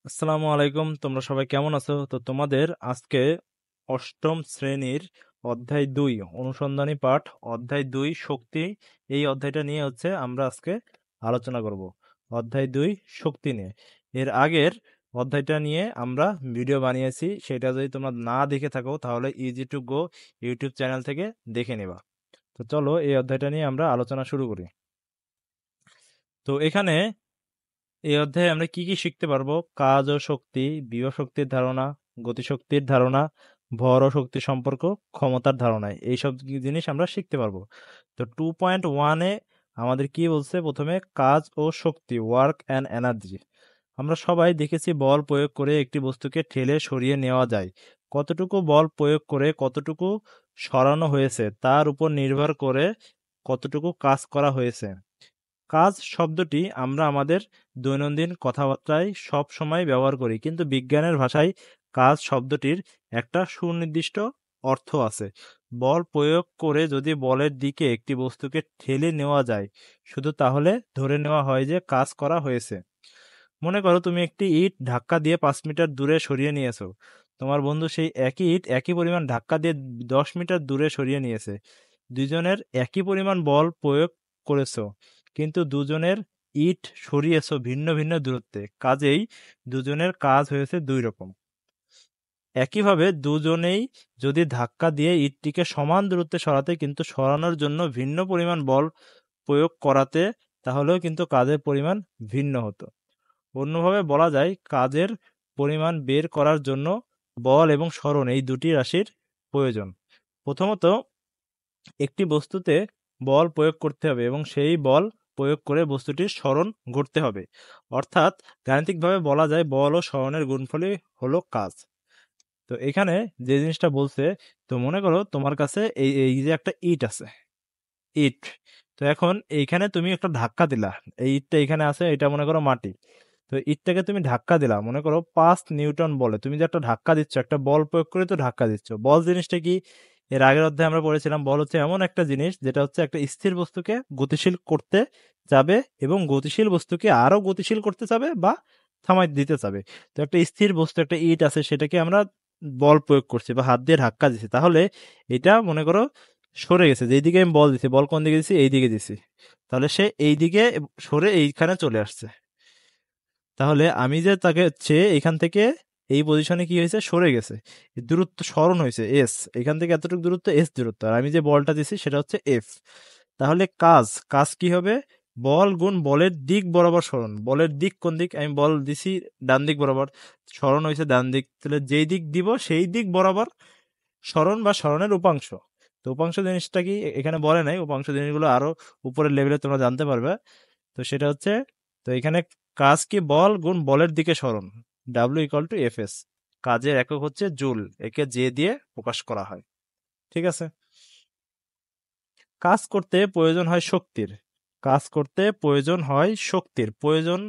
আসসালামু আলাইকুম। তোমরা সবাই কেমন আছো? তো তোমাদের আজকে অষ্টম শ্রেণীর অধ্যায় ২ অনুসন্ধানী পাঠ অধ্যায় ২ শক্তি, এই অধ্যায়টা নিয়ে হচ্ছে আমরা আজকে আলোচনা করব। অধ্যায় ২ শক্তি নিয়ে। এর আগের অধ্যায়টা নিয়ে আমরা ভিডিও বানিয়েছি, সেটা যদি তোমরা না দেখে থাকো তাহলে easy to go YouTube channel থেকে দেখে নেবা। তো চলো এই অধ্যায়টা নিয়ে আমরা আলোচনা শুরু করি। তো এখানে এই অধ্যায়ে আমরা কি কি শিখতে পারবো? কাজ ও শক্তি, বিভব শক্তির ধারণা, গতিশক্তির ধারণা, ভর ও শক্তি সম্পর্ক, ক্ষমতার ধারণা, এইসব জিনিস আমরা শিখতে পারবো। তো 2.1-এ আমাদের কি বলছে? প্রথমে কাজ ও শক্তি, ওয়ার্ক অ্যান্ড এনার্জি। আমরা সবাই দেখেছি বল প্রয়োগ করে একটি বস্তুকে ঠেলে সরিয়ে নেওয়া যায়। কতটুকু বল প্রয়োগ করে কতটুকু সরানো হয়েছে তার উপর নির্ভর করে কতটুকু কাজ করা হয়েছে। কাজ শব্দটি আমরা আমাদের দৈনন্দিন কথাবার্তায় সব সময় ব্যবহার করি, কিন্তু বিজ্ঞানের ভাষায় কাজ শব্দটির একটা সুনির্দিষ্ট অর্থ আছে। বল প্রয়োগ করে যদি বলের দিকে একটি বস্তুকে ঠেলে নেওয়া যায় শুধু, তাহলে ধরে নেওয়া হয় যে কাজ করা হয়েছে। মনে করো তুমি একটি ইট ধাক্কা দিয়ে 5 মিটার দূরে সরিয়ে নিয়েছো। তোমার বন্ধু সেই একই ইট একই পরিমাণ ধাক্কা দিয়ে 10 মিটার দূরে সরিয়ে নিয়েছে। দুজনের একই পরিমাণ বল প্রয়োগ করেছো, কিন্তু দুজনের ইট সরিয়েছো ভিন্ন ভিন্ন দূরত্বে, কাজেই দুজনের কাজ হয়েছে দুই রকম। একইভাবে দুজনেই যদি ধাক্কা দিয়ে ইটটিকে সমান দূরত্বে সরাতে কিন্তু সরানোর জন্য ভিন্ন পরিমাণ বল প্রয়োগ করাতে, তাহলেও কিন্তু কাজের পরিমাণ ভিন্ন হতো। অন্যভাবে বলা যায়, কাজের পরিমাণ বের করার জন্য বল এবং সরণ এই দুটি রাশির প্রয়োজন। প্রথমত একটি বস্তুতে বল প্রয়োগ করতে হবে এবং সেই বল প্রয়োগ করে বস্তুটির সরণ ঘটতে হবে। অর্থাৎ গাণিতিকভাবে বলা যায় বল ও সরণের গুণফলই হলো কাজ। তো এখানে যে জিনিসটা বলছে, তো মনে করো তোমার কাছে এই এই যে একটা ইট আছে, ইট। তো এখন এইখানে তুমি একটা ধাক্কা দিলা, এই ইটটা এখানে আছে, এটা মনে করো মাটি। তো ইটটাকে তুমি ধাক্কা দিলা, মনে করো 5 নিউটন বলে। তুমি যে একটা ধাক্কা দিচ্ছ, একটা বল প্রয়োগ করে তো ধাক্কা দিচ্ছ। বল জিনিসটা কি? এর আগের অধ্যায়ে আমরা পড়েছিলাম, বল হচ্ছে এমন একটা জিনিস যেটা হচ্ছে একটা স্থির বস্তুকে গতিশীল করতে যাবে এবং গতিশীল বস্তুকে আরো গতিশীল করতে যাবে বা থামাই দিতে যাবে। তো একটা স্থির বস্তু, একটা ইট আছে, সেটাকে আমরা বল প্রয়োগ করছি বা হাত দিয়ে ধাক্কা দিচ্ছি, তাহলে এটা মনে করো সরে গেছে। যেদিকে আমি বল দিছি, বল কোন দিকে দিছি? এই দিকে দিছি, তাহলে সে এই দিকে সরে এইখানে চলে আসছে। তাহলে আমি যে তাকে হচ্ছে এখান থেকে এই পজিশনে কি হয়েছে? সরে গেছে। এই দূরত্ব সরণ হয়েছে এস, এখান থেকে এতটুকু দূরত্ব এস দূরত্ব, আর আমি যে বলটা দিছি সেটা হচ্ছে এফ। তাহলে কাজ কাজ কি হবে? বল গুণ বলের দিক বরাবর সরণ। বলের দিক কোন দিক? আমি বল দিছি ডান দিক বরাবর, সরণ হয়েছে ডান দিক, তাহলে যেই দিক দিব সেই দিক বরাবর সরণ বা সরণের উপাংশ। তো উপাংশ জিনিসটা কি এখানে বলে নাই, উপাংশ জিনিসগুলো আরো উপরের লেভেলে তোমরা জানতে পারবে। তো সেটা হচ্ছে, তো এখানে কাজ কি? বল গুণ বলের দিকে সরণ, W = Fs। কাজের একক হচ্ছে জুল, একে জে দিয়ে প্রকাশ করা হয়। ঠিক আছে? কাজ করতে প্রয়োজন হয় শক্তির, কাজ করতে প্রয়োজন হয় শক্তির প্রয়োজন।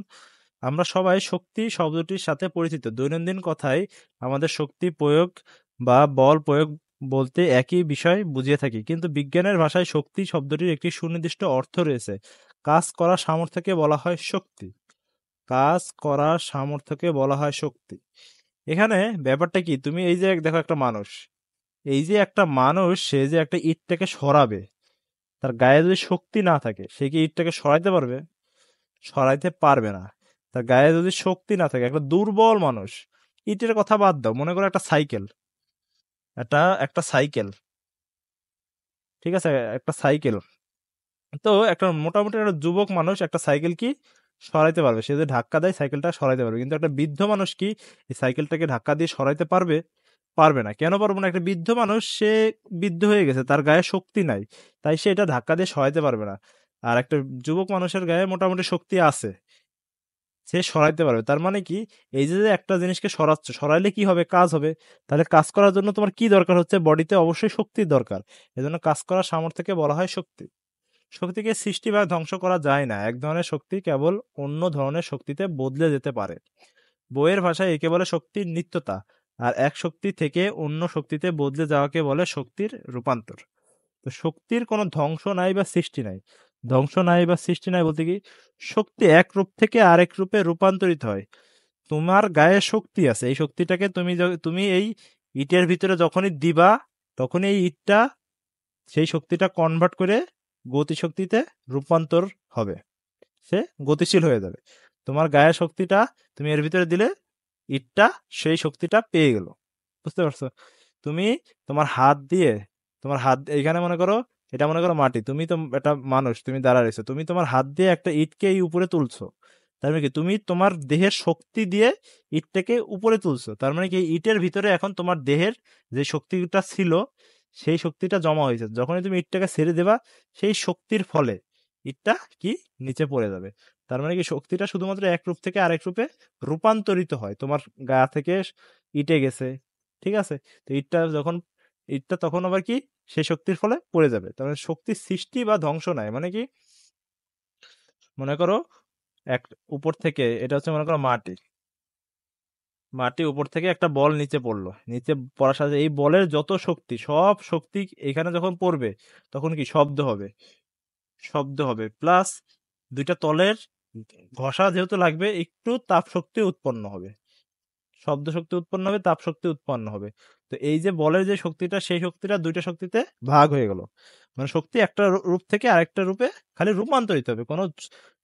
আমরা সবাই শক্তি শব্দটির সাথে পরিচিত। দৈনন্দিন কথায় আমাদের শক্তি প্রয়োগ বা বল প্রয়োগ বলতে একই বিষয় বুঝিয়ে থাকি, কিন্তু বিজ্ঞানের ভাষায় শক্তি শব্দটির একটি সুনির্দিষ্ট অর্থ রয়েছে। কাজ করার সামর্থ্যকে বলা হয় শক্তি। কাজ করার সামর্থ্যকে বলা হয় শক্তি। এখানে ব্যাপারটা কি? তুমি এই যে দেখো একটা মানুষ, এই যে একটা মানুষ, সে যে একটা ইটটাকে সরাবে, তার গায়ে যদি শক্তি না থাকে সে কি ইটটাকে সরাইতে পারবে? সরাইতে পারবে না। তার গায়ে যদি শক্তি না থাকে, একটা দুর্বল মানুষ, ইটের কথা বাদ দাও, মনে করো একটা সাইকেল, একটা একটা সাইকেল, ঠিক আছে, একটা সাইকেল। তো একটা মোটামুটি একটা যুবক মানুষ একটা সাইকেল কি সরাইতে পারবে, সে যদি ধাক্কা দেয় সাইকেলটা সরাইতে পারবে, কিন্তু একটা বৃদ্ধ মানুষ কি এই সাইকেলটাকে ধাক্কা দিয়ে সরাইতে পারবে? পারবে না। কেন পারবে না? একটা বৃদ্ধ মানুষ, সে বৃদ্ধ হয়ে গেছে, তার গায়ে শক্তি নাই, তাই সে এটা ধাক্কা দিয়ে সরাইতে পারবে না। আর একটা যুবক মানুষের গায়ে মোটামুটি শক্তি আছে, সে সরাইতে পারবে। তার মানে কি? এই যে যে একটা জিনিসকে সরাচ্ছ, সরাইলে কি হবে? কাজ হবে। তাহলে কাজ করার জন্য তোমার কি দরকার হচ্ছে? বডিতে অবশ্যই শক্তির দরকার। এজন্য কাজ করার সামর্থ্যকে বলা হয় শক্তি। শক্তিকে সৃষ্টি বা ধ্বংস করা যায় না। এক ধরনের শক্তি কেবল অন্য ধরনের শক্তিতে বদলে যেতে পারে। বইয়ের ভাষায় একে বলে শক্তির নিত্যতা, আর এক শক্তি থেকে অন্য শক্তিতে বদলে যাওয়াকে বলে শক্তির রূপান্তর। তো শক্তির কোনো ধ্বংস নাই বা সৃষ্টি নাই। ধ্বংস নাই বা সৃষ্টি নাই বলতে কি, শক্তি এক রূপ থেকে আরেক রূপে রূপান্তরিত হয়, তোমার গায়ে শক্তি আছে, এই শক্তিটাকে তুমি এই ইটের ভিতরে যখনই দিবা, তখনই এই ইটটা সেই শক্তিটা কনভার্ট করে গতিশক্তিতে রূপান্তর হবে, সে গতিশীল হয়ে যাবে। তোমার গায়ের শক্তিটা তুমি এর ভিতরে দিলে ইটটা সেই শক্তিটা পেয়ে গেল। বুঝতে পারছো? তুমি তোমার হাত দিয়ে, তোমার হাত এইখানে মনে করো, এটা মনে করো মাটি, তুমি তো একটা মানুষ, তুমি দাঁড়া রয়েছো, তুমি তোমার হাত দিয়ে একটা ইটকে এই উপরে তুলছো। তার মানে কি তুমি তোমার দেহের শক্তি দিয়ে ইটটাকে উপরে তুলছো। তার মানে কি ইটের ভিতরে এখন তোমার দেহের যে শক্তিটা ছিল সেই শক্তিটা জমা হয়েছে। যখনই তুমি ইটটাকে ছেড়ে দেবা, সেই শক্তির ফলে ইটটা কি নিচে পড়ে যাবে। তার মানে কি শক্তিটা শুধুমাত্র এক রূপ থেকে আরেক রূপে রূপান্তরিত হয়। তোমার গা থেকে ইটে গেছে, ঠিক আছে? তো ইটটা তখন আবার কি সেই শক্তির ফলে পড়ে যাবে। তার মানে শক্তির সৃষ্টি বা ধ্বংস নাই। মানে কি, মনে করো এক উপর থেকে, এটা হচ্ছে মনে করো মাটি, মাটি উপর থেকে একটা বল নিচে পড়লো, নিচে পড়ার সাথে এই বলের যত শক্তি, সব শক্তি এখানে যখন পড়বে, তখন কি শব্দ হবে, শব্দ হবে প্লাস দুইটা তলের ঘষা যেহেতু লাগবে, একটু তাপ শক্তি উৎপন্ন হবে, শব্দ শক্তি উৎপন্ন হবে, তাপ শক্তি উৎপন্ন হবে। তো এই যে বলের যে শক্তিটা, সেই শক্তিটা দুইটা শক্তিতে ভাগ হয়ে গেল। মানে শক্তি একটা রূপ থেকে আরেকটা রূপে খালি রূপান্তরিত হবে, কোনো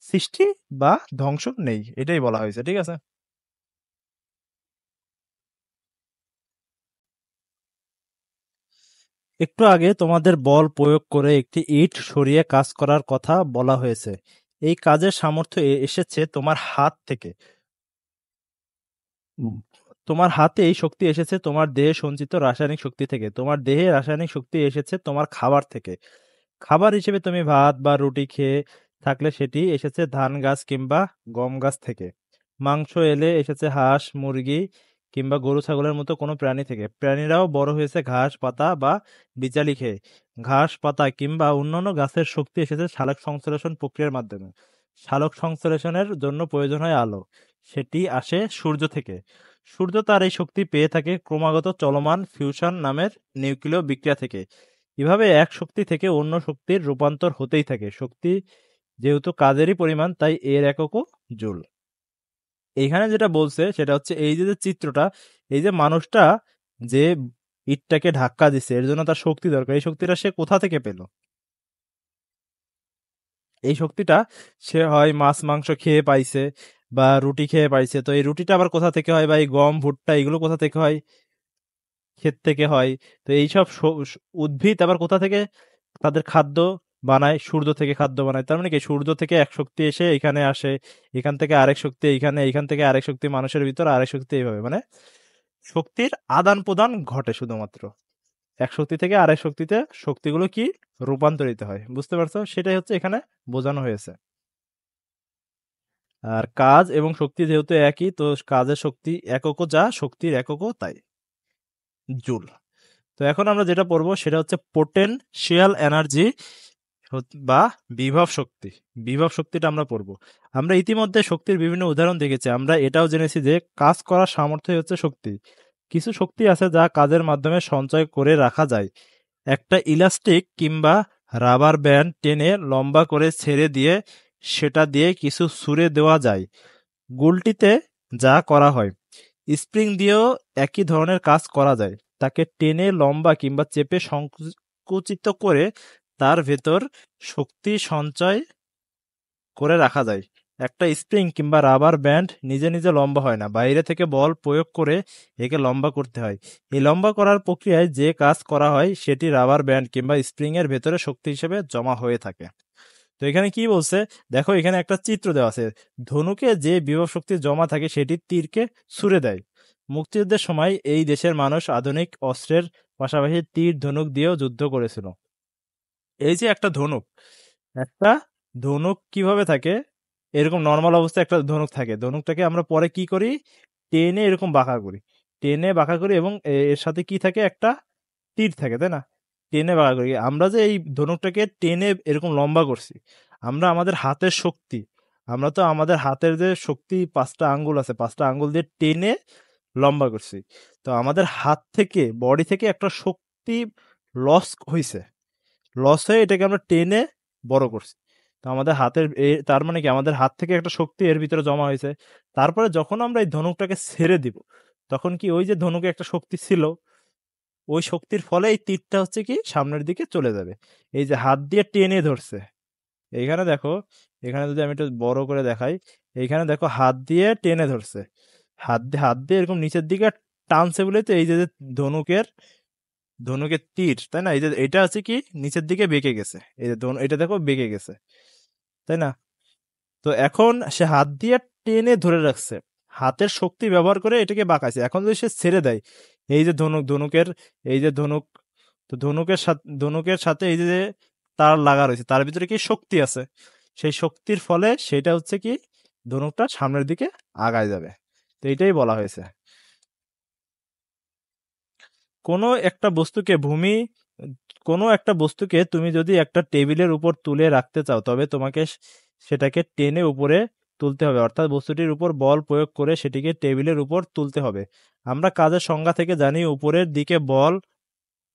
সৃষ্টি বা ধ্বংস নেই, এটাই বলা হয়েছে। ঠিক আছে? একটু আগে তোমাদের বল প্রয়োগ করে একটি ইট সরিয়ে কাজ করার কথা বলা হয়েছে। এই কাজের সামর্থ্য এসেছে তোমার হাত থেকে। উম, তোমার হাতে এই শক্তি এসেছে তোমার দেহে সঞ্চিত রাসায়নিক শক্তি থেকে। তোমার দেহে রাসায়নিক শক্তি এসেছে তোমার খাবার থেকে। খাবার হিসেবে তুমি ভাত বা রুটি খেয়ে থাকলে সেটি এসেছে ধান গাছ কিংবা গম গাছ থেকে। মাংস এলে এসেছে হাঁস, মুরগি কিংবা গরু ছাগলের মতো কোনো প্রাণী থেকে। প্রাণীরাও বড় হয়েছে ঘাস পাতা বা বিচালি খেয়ে। ঘাস পাতা কিংবা অন্যান্য গাছের শক্তি এসেছে সালোক সংশ্লেষণ প্রক্রিয়ার মাধ্যমে। সালোক সংশ্লেষণের জন্য প্রয়োজন হয় আলো, সেটি আসে সূর্য থেকে। সূর্য তার এই শক্তি পেয়ে থাকে ক্রমাগত চলমান ফিউশন নামের নিউক্লিয় বিক্রিয়া থেকে। এভাবে এক শক্তি থেকে অন্য শক্তির রূপান্তর হতেই থাকে। শক্তি যেহেতু কাজেরই পরিমাণ, তাই এর এককও জুল। এইখানে যেটা বলছে সেটা হচ্ছে এই যে যে চিত্রটা, এই যে মানুষটা যে ইটটাকে ধাক্কা দিচ্ছে, এর জন্য তার শক্তি দরকার। এই শক্তিটা সে কোথা থেকে পেল? এই শক্তিটা সে হয় মাছ মাংস খেয়ে পাইছে বা রুটি খেয়ে পাইছে। তো এই রুটিটা আবার কোথা থেকে হয়, বা এই গম ভুট্টা এগুলো কোথা থেকে হয়? ক্ষেত থেকে হয়। তো এইসব উদ্ভিদ আবার কোথা থেকে তাদের খাদ্য বানায়? সূর্য থেকে খাদ্য বানায়। তার মানে কি সূর্য থেকে এক শক্তি এসে এখানে আসে, এখান থেকে আরেক শক্তি এইখানে, এইখান থেকে আরেক শক্তি মানুষের ভিতর, আরেক শক্তি এইভাবে, মানে শক্তির আদান প্রদান ঘটে শুধুমাত্র। এক শক্তি থেকে আরেক শক্তিতে শক্তিগুলো কি রূপান্তরিত হয়। বুঝতে পারছো? সেটাই হচ্ছে এখানে বোঝানো হয়েছে। আর কাজ এবং শক্তি যেহেতু একই, তো কাজের শক্তি এককও যা, শক্তির এককও তাই, জুল। তো এখন আমরা যেটা পড়বো সেটা হচ্ছে পোটেনশিয়াল এনার্জি বা বিভব শক্তি। বিভব শক্তিটা আমরা পড়বো। আমরা ইতিমধ্যে শক্তির বিভিন্ন উদাহরণ দেখেছি। আমরা এটাও জেনেছি যে কাজ করার সামর্থ্যই হচ্ছে শক্তি। কিছু শক্তি আছে যা কাজের মাধ্যমে সঞ্চয় করে রাখা যায়। একটা ইলাস্টিক কিংবা রাবার ব্যান্ড টেনে লম্বা করে ছেড়ে দিয়ে সেটা দিয়ে কিছু ছুঁড়ে দেওয়া যায়। গুলটিতে যা করা হয়, স্প্রিং দিয়েও একই ধরনের কাজ করা যায়। তাকে টেনে লম্বা কিংবা চেপে সংকুচিত করে তার ভেতর শক্তি সঞ্চয় করে রাখা যায়। একটা স্প্রিং কিংবা রাবার ব্যান্ড নিজে নিজে লম্বা হয় না, বাইরে থেকে বল প্রয়োগ করে একে লম্বা করতে হয়। এই লম্বা করার প্রক্রিয়ায় যে কাজ করা হয় সেটি রাবার ব্যান্ড কিংবা স্প্রিং এর ভেতরে শক্তি হিসেবে জমা হয়ে থাকে। তো এখানে কি বলছে, দেখো এখানে একটা চিত্র দেওয়া আছে। ধনুকে যে বিভব শক্তি জমা থাকে সেটি তীরকে ছুড়ে দেয়। মুক্তিযুদ্ধের সময় এই দেশের মানুষ আধুনিক অস্ত্রের পাশাপাশি তীর ধনুক দিয়েও যুদ্ধ করেছিল। এই যে একটা ধনুক, একটা ধনুক কিভাবে থাকে, এরকম নর্মাল অবস্থায় একটা ধনুক থাকে। ধনুকটাকে আমরা পরে কি করি, টেনে এরকম বাঁকা করি, টেনে বাঁকা করি, এবং এর সাথে কি থাকে, একটা তীর থাকে, তাই না? টেনে বাঁকা করি। আমরা যে এই ধনুকটাকে টেনে এরকম লম্বা করছি, আমরা আমাদের হাতের শক্তি, আমরা তো আমাদের হাতের যে শক্তি, পাঁচটা আঙ্গুল আছে, পাঁচটা আঙ্গুল দিয়ে টেনে লম্বা করছি। তো আমাদের হাত থেকে, বডি থেকে একটা শক্তি লস হয়েছে, লস হয়ে এটাকে আমরা টেনে বড় করছি। তো আমাদের হাতের তার মানে কি আমাদের হাত থেকে একটা শক্তি এর ভিতরে জমা হয়েছে। তারপরে যখন আমরা এই ধনুকটাকে ছেড়ে দিব, তখন কি ওই যে ধনুকে একটা শক্তি ছিল, ওই শক্তির ফলে এই তীরটা হচ্ছে কি সামনের দিকে চলে যাবে। এই যে হাত দিয়ে টেনে ধরছে, এইখানে দেখো, এখানে যদি আমি একটু বড় করে দেখাই, এইখানে দেখো হাত দিয়ে টেনে ধরছে, হাত দিয়ে এরকম নিচের দিকে টানছে বলে তো এই যে যে ধনুকের ধনুকের তীর, তাই না? এই যে এটা আছে কি নিচের দিকে বেঁকে গেছে, এই যে এটা দেখো বেঁকে গেছে, তাই না? তো এখন সে হাত দিয়ে টেনে ধরে রাখছে, হাতের শক্তি ব্যবহার করে এটাকে বাঁকাইছে। এখন যদি সে ছেড়ে দেয়, এই যে ধনুকের এই যে ধনুক, তো ধনুকের সাথে এই যে তার লাগা রয়েছে, তার ভিতরে কি শক্তি আছে, সেই শক্তির ফলে সেটা হচ্ছে কি ধনুকটা সামনের দিকে আগায় যাবে। তো এটাই বলা হয়েছে। কোনো একটা বস্তুকে ভূমি কোনো একটা বস্তুকে তুমি যদি একটা টেবিলের উপর তুলে রাখতে চাও, তবে তোমাকে সেটাকে টেনে উপরে তুলতে হবে, অর্থাৎ বস্তুটির উপর বল প্রয়োগ করে সেটিকে টেবিলের উপর তুলতে হবে। আমরা কাজের সংজ্ঞা থেকে জানি, উপরের দিকে বল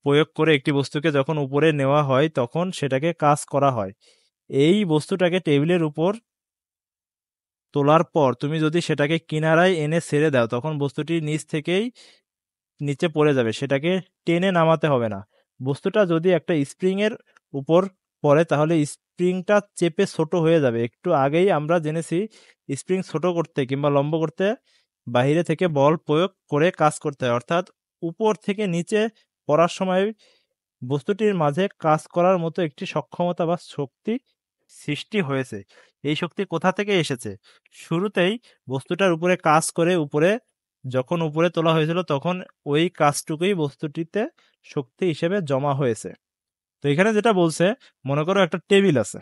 প্রয়োগ করে একটি বস্তুকে যখন উপরে নেওয়া হয় তখন সেটাকে কাজ করা হয়। এই বস্তুটাকে টেবিলের উপর তোলার পর তুমি যদি সেটাকে কিনারায় এনে ছেড়ে দাও, তখন বস্তুটি নিচ থেকেই নিচে পড়ে যাবে, সেটাকে টেনে নামাতে হবে না। বস্তুটা যদি একটা স্প্রিং এর উপর পড়ে, তাহলে স্প্রিংটা চেপে ছোট হয়ে যাবে। একটু আগেই আমরা জেনেছি স্প্রিং ছোট করতে কিংবা লম্ব করতে বাইরে থেকে বল প্রয়োগ করে কাজ করতে হয়, অর্থাৎ উপর থেকে নিচে পড়ার সময় বস্তুটির মাঝে কাজ করার মতো একটি সক্ষমতা বা শক্তি সৃষ্টি হয়েছে। এই শক্তি কোথা থেকে এসেছে? শুরুতেই বস্তুটার উপরে কাজ করে যখন উপরে তোলা হয়েছিল, তখন ওই কাজটুকুই বস্তুটিতে শক্তি হিসেবে জমা হয়েছে। তো এখানে যেটা বলছে, মনে করো একটা টেবিল আছে।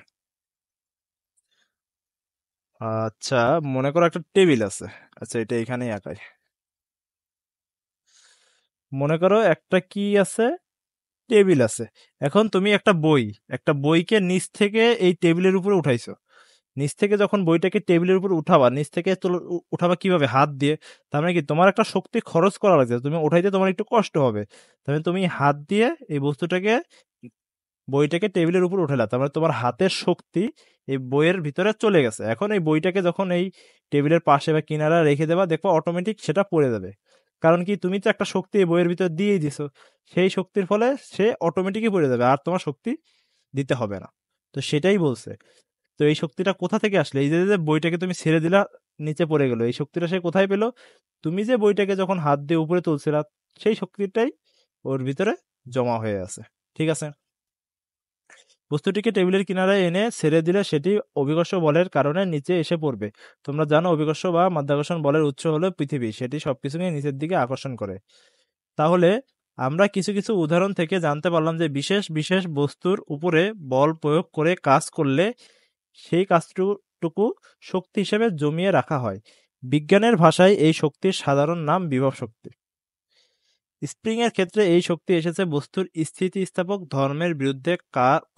আচ্ছা, মনে করো একটা টেবিল আছে। আচ্ছা, এটা এখানেই আঁকাই। মনে করো একটা কি আছে, টেবিল আছে। এখন তুমি একটা বইকে নিচ থেকে এই টেবিলের উপরে উঠাইছো। নিচ থেকে যখন বইটাকে টেবিলের উপর উঠাবা, নিচ থেকে উঠাবা কিভাবে? হাত দিয়ে। তার মানে কি তোমার একটা শক্তি খরচ করা লাগছে, তুমি উঠাইতে তোমার একটু কষ্ট হবে। তাহলে তুমি হাত দিয়ে এই বইটাকে টেবিলের উপর উঠালা, তার মানে তোমার হাতের শক্তি এই বইয়ের ভিতরে চলে গেছে। এখন এই বইটাকে যখন এই টেবিলের পাশে বা কিনারা রেখে দেবা, দেখবা অটোমেটিক সেটা পড়ে যাবে। কারণ কি তুমি তো একটা শক্তি এই বইয়ের ভিতর দিয়েই দিছো, সেই শক্তির ফলে সে অটোমেটিকই পড়ে যাবে, আর তোমার শক্তি দিতে হবে না। তো সেটাই বলছে। তো এই শক্তিটা কোথা থেকে আসলে? এই যে যে বইটাকে তুমি ছেড়ে দিলা, নিচে পড়ে গেল, এই শক্তিটা সে কোথায় পেলো? তুমি যে বইটাকে যখন হাত দিয়ে উপরে তুলছিলা, সেই শক্তিটাই ওর ভিতরে জমা হয়ে আছে। ঠিক আছে? বস্তুটিকে টেবিলের কিনারায় এনে ছেড়ে দিলে সেটি অভিকর্ষ বলের কারণে নিচে এসে পড়বে। তোমরা জানো অভিকর্ষ বা মাধ্যাকর্ষণ বলের উৎস হলো পৃথিবী, সেটি সবকিছুকে নিচের দিকে আকর্ষণ করে। তাহলে আমরা কিছু কিছু উদাহরণ থেকে জানতে পারলাম যে বিশেষ বিশেষ বস্তুর উপরে বল প্রয়োগ করে কাজ করলে সেই কাজটুকু শক্তি হিসেবে জমিয়ে রাখা হয়। বিজ্ঞানের ভাষায় এই শক্তির সাধারণ নাম বিভব শক্তি। স্প্রিং এর ক্ষেত্রে এই শক্তি এসেছে বস্তুর স্থিতিস্থাপক ধর্মের বিরুদ্ধে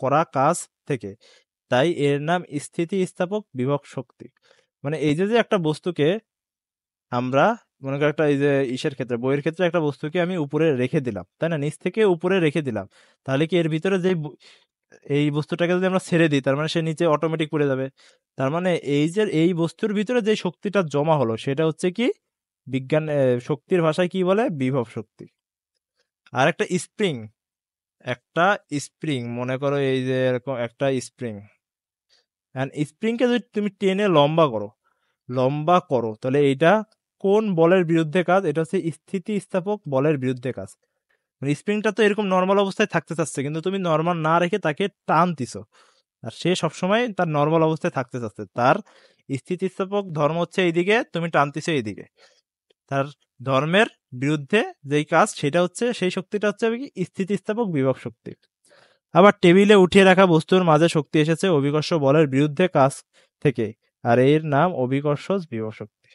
করা কাজ থেকে, তাই এর নাম স্থিতিস্থাপক বিভব শক্তি। মানে এই যে যে একটা বস্তুকে আমরা, মনে করো একটা, এই যে ইসের ক্ষেত্রে, বইয়ের ক্ষেত্রে একটা বস্তুকে আমি উপরে রেখে দিলাম, তাই না? নিচ থেকে উপরে রেখে দিলাম, তাহলে কি এর ভিতরে যে এই বস্তুটাকে যদি আমরা ছেড়ে দিই, তার মানে সে নিচে অটোমেটিক পড়ে যাবে। তার মানে এই যে এই বস্তুর ভিতরে যে শক্তিটা জমা হলো, সেটা হচ্ছে কি বিজ্ঞান শক্তির ভাষায় কি বলে? বিভব শক্তি। আর একটা স্প্রিং মনে করো, এই যে এরকম একটা স্প্রিং, স্প্রিংকে যদি তুমি টেনে লম্বা করো, তাহলে এইটা কোন বলের বিরুদ্ধে কাজ? এটা হচ্ছে স্থিতিস্থাপক বলের বিরুদ্ধে কাজ। মানে স্প্রিংটা তো এরকম নর্মাল অবস্থায় থাকতে চাচ্ছে, কিন্তু তুমি নর্মাল না রেখে তাকে টানতিছো, আর সে সবসময় তার নর্মাল অবস্থায় থাকতে চাচ্ছে। তার স্থিতিস্থাপক ধর্ম হচ্ছে এইদিকে, তুমি টানতিছো এইদিকে। তার ধর্মের বিরুদ্ধে যেই কাজ, সেটা হচ্ছে, সেই শক্তিটা হচ্ছে কি স্থিতিস্থাপক বিভব শক্তি। আবার টেবিলে উঠিয়ে রাখা বস্তুর মাঝে শক্তি এসেছে অভিকর্ষ বলের বিরুদ্ধে কাজ থেকে, আর এর নাম অভিকর্ষজ বিভব শক্তি।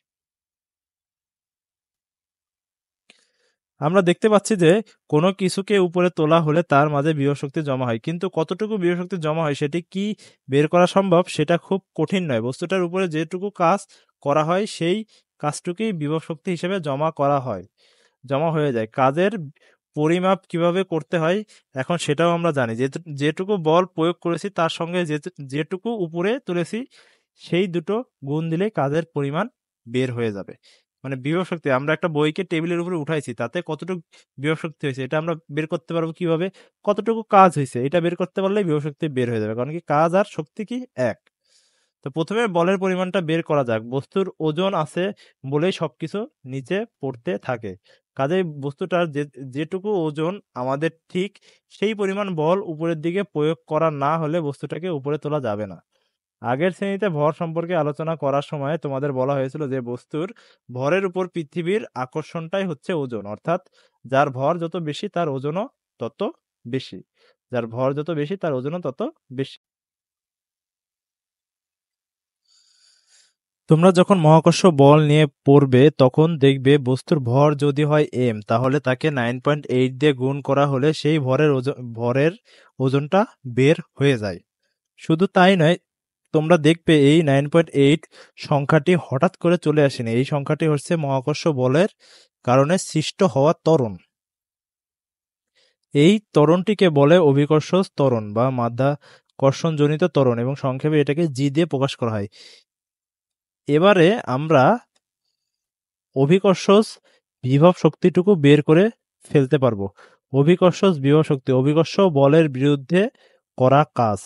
আমরা দেখতে পাচ্ছি যে কোনো কিছুকে উপরে তোলা হলে তার মাঝে বিভব শক্তি জমা হয়, কিন্তু কতটুকু বিভব শক্তি জমা হয় সেটি কি বের করা সম্ভব? সেটা খুব কঠিন নয়। বস্তুটার উপরে যেটুকু কাজ করা হয়, সেই কাজটুকুই বিভব শক্তি হিসেবে জমা হয়ে যায়। কাজের পরিমাপ কিভাবে করতে হয় এখন সেটাও আমরা জানি। যেটুকু বল প্রয়োগ করেছি তার সঙ্গে যেটুকু উপরে তুলেছি সেই দুটো গুণ দিলে কাজের পরিমাণ বের হয়ে যাবে। মানে বিভব শক্তি আমরা একটা বইকে টেবিলের উপরে উঠাইছি, তাতে কতটুকু বিভব শক্তি হয়েছে এটা আমরা বের করতে পারবো কিভাবে? কতটুকু কাজ হয়েছে এটা বের করতে পারলেই বিভব শক্তি বের হয়ে যাবে। কারণ কি কাজ আর শক্তি কি এক। তো প্রথমে বলের পরিমাণটা বের করা যাক। বস্তুর ওজন আছে বলেই সবকিছু নিচে পড়তে থাকে। কাজেই বস্তুটার যেটুকু ওজন আমাদের ঠিক সেই পরিমাণ বল উপরের দিকে প্রয়োগ করা না হলে বস্তুটাকে উপরে তোলা যাবে না। আগের শ্রেণীতে ভর সম্পর্কে আলোচনা করার সময় তোমাদের বলা হয়েছিল যে বস্তুর ভরের উপর পৃথিবীর আকর্ষণটাই হচ্ছে ওজন, অর্থাৎ যার ভর যত বেশি তার ওজনও তত বেশি। যার ভর যত বেশি তার ওজনও তত বেশি। তোমরা যখন মহাকর্ষ বল নিয়ে পড়বে তখন দেখবে বস্তুর ভর যদি হয় m, তাহলে তাকে 9.8 দিয়ে গুণ করা হলে সেই ভরের ওজনটা বের হয়ে যায়। শুধু তাই নয়, তোমরা দেখবে এই 9.8 সংখ্যাটি হঠাৎ করে চলে আসেনি। এই সংখ্যাটি হচ্ছে মহাকর্ষ বলের কারণে সৃষ্ট হওয়া ত্বরণ। এই ত্বরণটিকে বলে অভিকর্ষ ত্বরণ বা মাধ্যাকর্ষণজনিত ত্বরণ, এবং সংক্ষেপে এটাকে জি দিয়ে প্রকাশ করা হয়। এবারে আমরা অভিকর্ষজ বিভব শক্তিটুকু বের করে ফেলতে পারবো। অভিকর্ষজ বিভব শক্তি অভিকর্ষ বলের বিরুদ্ধে করা কাজ।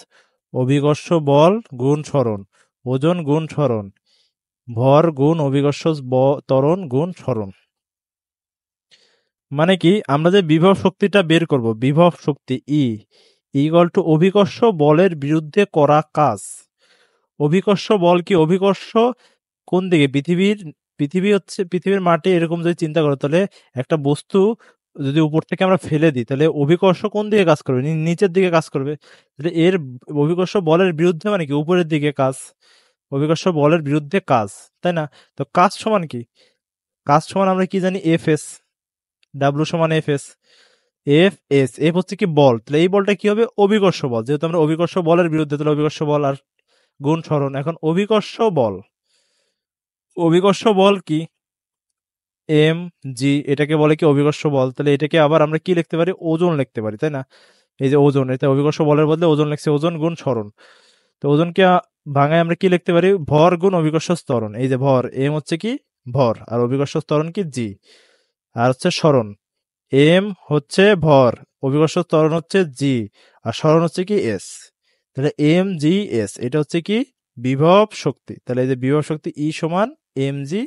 অভিকর্ষ বল গুণ সরণ, ওজন গুণ সরণ, ভর গুণ অভিকর্ষজ ত্বরণ গুণ সরণ। মানে কি আমরা যে বিভব শক্তিটা বের করব, বিভব শক্তি ই ইকুয়াল টু অভিকর্ষ বলের বিরুদ্ধে করা কাজ। অভিকর্ষ বল কি? অভিকর্ষ কোন দিকে? পৃথিবীর মাটি এরকম যদি চিন্তা করো, তাহলে একটা বস্তু যদি উপর থেকে আমরা ফেলে দিই তাহলে অভিকর্ষ কোন দিকে কাজ করবে? নিচের দিকে কাজ করবে। তাহলে এর অভিকর্ষ বলের বিরুদ্ধে মানে কি? উপরের দিকে কাজ। অভিকর্ষ বলের বিরুদ্ধে কাজ, তাই না? তো কাজ সমান কি? কাজ সমান আমরা কি জানি? F S. ডাব্লু সমান এফ এস। এফ হচ্ছে কি? বল। তাহলে এই বলটা কি হবে? অভিকর্ষ বল। যেহেতু আমরা অভিকর্ষ বলের বিরুদ্ধে, তাহলে অভিকর্ষ বল আর গুণ সরণ। এখন অভিকর্ষ বল কি? এম জি, এটাকে বলে কি? অভিকর্ষ বল। তাহলে এটাকে আবার আমরা কি লিখতে পারি? ওজন লিখতে পারি, তাই না? এই যে ওজন, এটা অভিকর্ষ বলের বদলে ওজন লিখছে, ওজন গুণ সরণ। তো ওজনকে ভাঙায় আমরা কি লিখতে পারি? ভর গুণ অভিকর্ষ ত্বরণ। এই যে ভর, এম হচ্ছে কি? ভর, আর অভিকর্ষ ত্বরণ কি? জি। আর হচ্ছে সরণ, এম হচ্ছে ভর, অভিকর্ষ ত্বরণ হচ্ছে জি, আর সরণ হচ্ছে কি? এস। তাহলে এম জি এস, এটা হচ্ছে কি? বিভব শক্তি। তাহলে এই যে বিভব শক্তি ই সমান এম জি